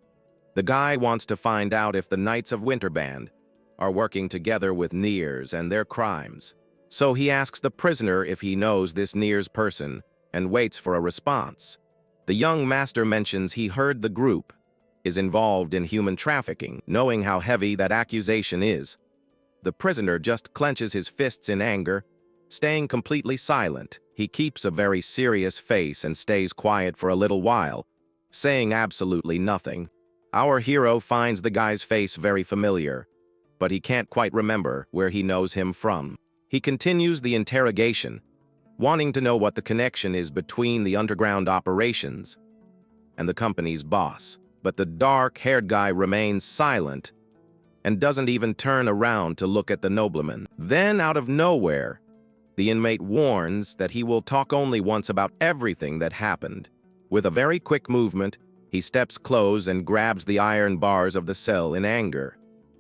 The guy wants to find out if the Knights of Winterband are working together with Niers and their crimes. So he asks the prisoner if he knows this Niers person and waits for a response. The young master mentions he heard the group is involved in human trafficking. Knowing how heavy that accusation is, the prisoner just clenches his fists in anger, staying completely silent. He keeps a very serious face and stays quiet for a little while, saying absolutely nothing. Our hero finds the guy's face very familiar, but he can't quite remember where he knows him from. He continues the interrogation, wanting to know what the connection is between the underground operations and the company's boss. But the dark-haired guy remains silent and doesn't even turn around to look at the nobleman. Then, out of nowhere, the inmate warns that he will talk only once about everything that happened. With a very quick movement, he steps close and grabs the iron bars of the cell in anger.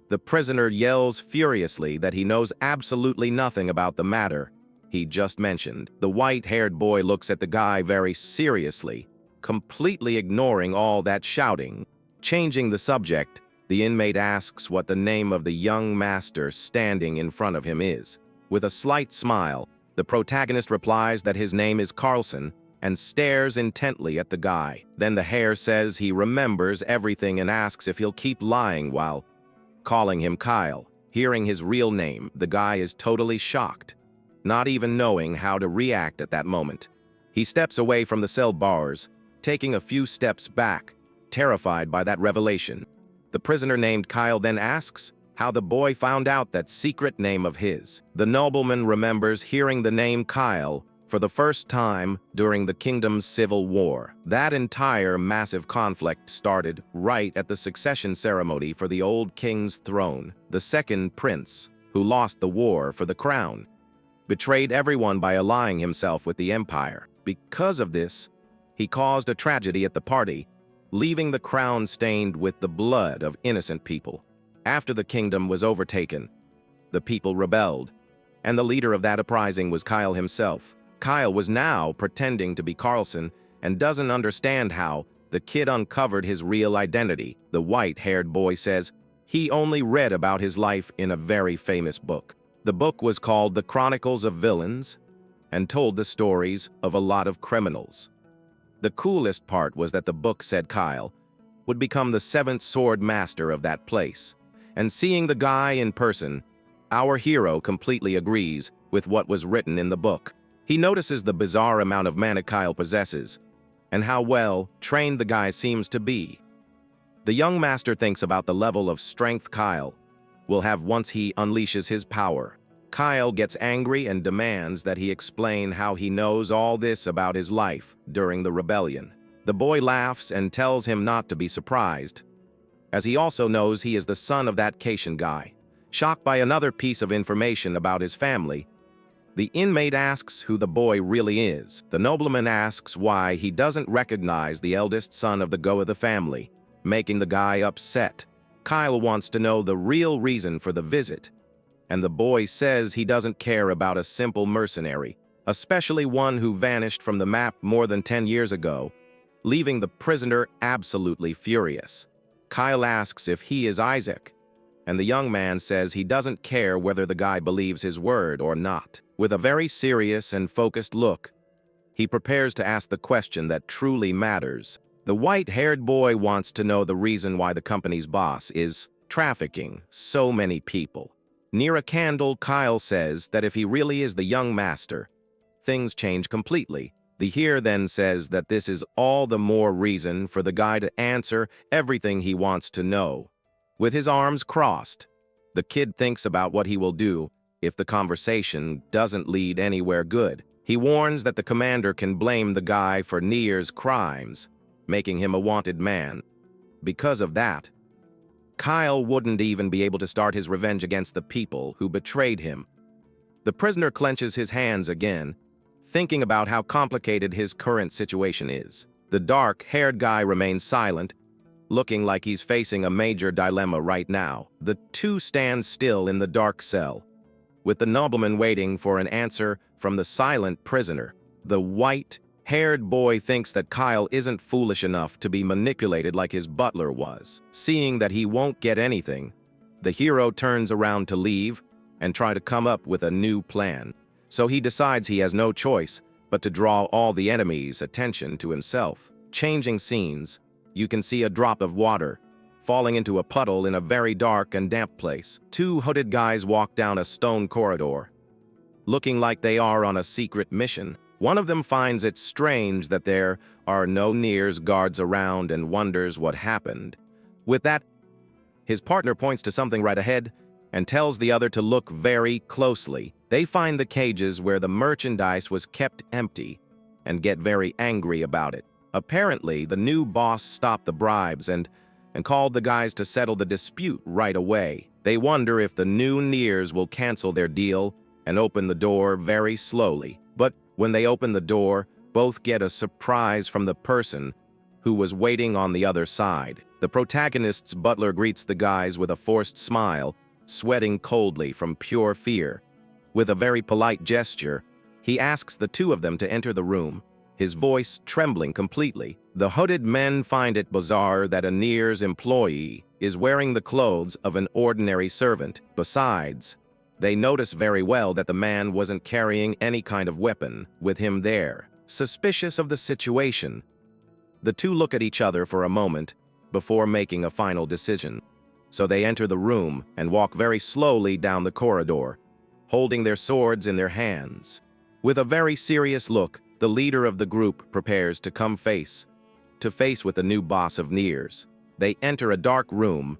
The prisoner yells furiously that he knows absolutely nothing about the matter he just mentioned. The white-haired boy looks at the guy very seriously, completely ignoring all that shouting. Changing the subject, the inmate asks what the name of the young master standing in front of him is. With a slight smile, the protagonist replies that his name is Carlson and stares intently at the guy. Then the hare says he remembers everything and asks if he'll keep lying while calling him Kyle. Hearing his real name, the guy is totally shocked, not even knowing how to react at that moment. He steps away from the cell bars, taking a few steps back, terrified by that revelation. The prisoner named Kyle then asks how the boy found out that secret name of his. The nobleman remembers hearing the name Kyle for the first time during the kingdom's civil war. That entire massive conflict started right at the succession ceremony for the old king's throne. The second prince, who lost the war for the crown, betrayed everyone by allying himself with the empire. Because of this, he caused a tragedy at the party, leaving the crown stained with the blood of innocent people. After the kingdom was overtaken, the people rebelled, and the leader of that uprising was Kyle himself. Kyle was now pretending to be Carlson and doesn't understand how the kid uncovered his real identity. The white-haired boy says he only read about his life in a very famous book. The book was called The Chronicles of Villains and told the stories of a lot of criminals. The coolest part was that the book said Kyle would become the 7th sword master of that place. And seeing the guy in person, our hero completely agrees with what was written in the book. He notices the bizarre amount of mana Kyle possesses and how well trained the guy seems to be. The young master thinks about the level of strength Kyle will have once he unleashes his power. Kyle gets angry and demands that he explain how he knows all this about his life during the rebellion. The boy laughs and tells him not to be surprised, as he also knows he is the son of that Cation guy. Shocked by another piece of information about his family, the inmate asks who the boy really is. The nobleman asks why he doesn't recognize the eldest son of the go of the family, making the guy upset. Kyle wants to know the real reason for the visit, and the boy says he doesn't care about a simple mercenary, especially one who vanished from the map more than 10 years ago, leaving the prisoner absolutely furious. Kyle asks if he is Isaac, and the young man says he doesn't care whether the guy believes his word or not. With a very serious and focused look, he prepares to ask the question that truly matters. The white-haired boy wants to know the reason why the company's boss is trafficking so many people. Near a candle, Kyle says that if he really is the young master, things change completely. The here then says that this is all the more reason for the guy to answer everything he wants to know. With his arms crossed, the kid thinks about what he will do if the conversation doesn't lead anywhere good. He warns that the commander can blame the guy for Nier's crimes, making him a wanted man. Because of that, Kyle wouldn't even be able to start his revenge against the people who betrayed him. The prisoner clenches his hands again, thinking about how complicated his current situation is. The dark-haired guy remains silent, looking like he's facing a major dilemma right now. The two stand still in the dark cell, with the nobleman waiting for an answer from the silent prisoner. The white-haired boy thinks that Kyle isn't foolish enough to be manipulated like his butler was. Seeing that he won't get anything, the hero turns around to leave and try to come up with a new plan. So he decides he has no choice but to draw all the enemies' attention to himself. Changing scenes, you can see a drop of water falling into a puddle in a very dark and damp place. Two hooded guys walk down a stone corridor, looking like they are on a secret mission. One of them finds it strange that there are no Nier's guards around and wonders what happened. With that, his partner points to something right ahead and tells the other to look very closely. They find the cages where the merchandise was kept empty and get very angry about it. Apparently, the new boss stopped the bribes and called the guys to settle the dispute right away. They wonder if the new Niers will cancel their deal and open the door very slowly. But when they open the door, both get a surprise from the person who was waiting on the other side. The protagonist's butler greets the guys with a forced smile, sweating coldly from pure fear. With a very polite gesture, he asks the two of them to enter the room, his voice trembling completely. The hooded men find it bizarre that a Nier's employee is wearing the clothes of an ordinary servant. Besides, they notice very well that the man wasn't carrying any kind of weapon with him there. Suspicious of the situation, the two look at each other for a moment before making a final decision. So they enter the room and walk very slowly down the corridor, holding their swords in their hands. With a very serious look, the leader of the group prepares to come face to face with the new boss of Nier's. They enter a dark room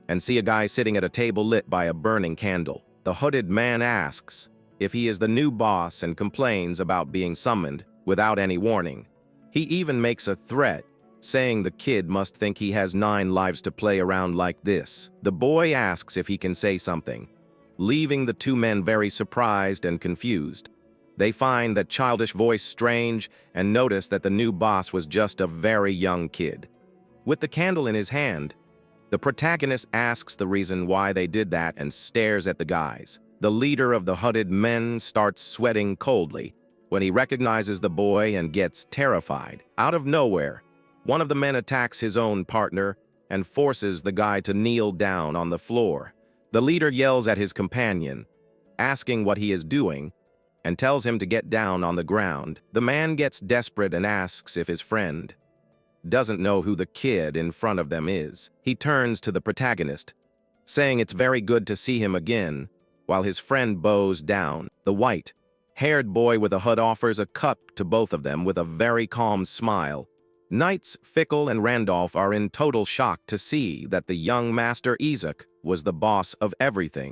and see a guy sitting at a table lit by a burning candle. The hooded man asks if he is the new boss and complains about being summoned without any warning. He even makes a threat, saying the kid must think he has 9 lives to play around like this. The boy asks if he can say something, leaving the two men very surprised and confused. They find that childish voice strange and notice that the new boss was just a very young kid. With the candle in his hand, the protagonist asks the reason why they did that and stares at the guys. The leader of the hooded men starts sweating coldly when he recognizes the boy and gets terrified. Out of nowhere, one of the men attacks his own partner and forces the guy to kneel down on the floor. The leader yells at his companion, asking what he is doing, and tells him to get down on the ground. The man gets desperate and asks if his friend doesn't know who the kid in front of them is. He turns to the protagonist, saying it's very good to see him again, while his friend bows down. The white-haired boy with a hood offers a cup to both of them with a very calm smile. Knights Fickle and Randolph are in total shock to see that the young Master Isaac was the boss of everything.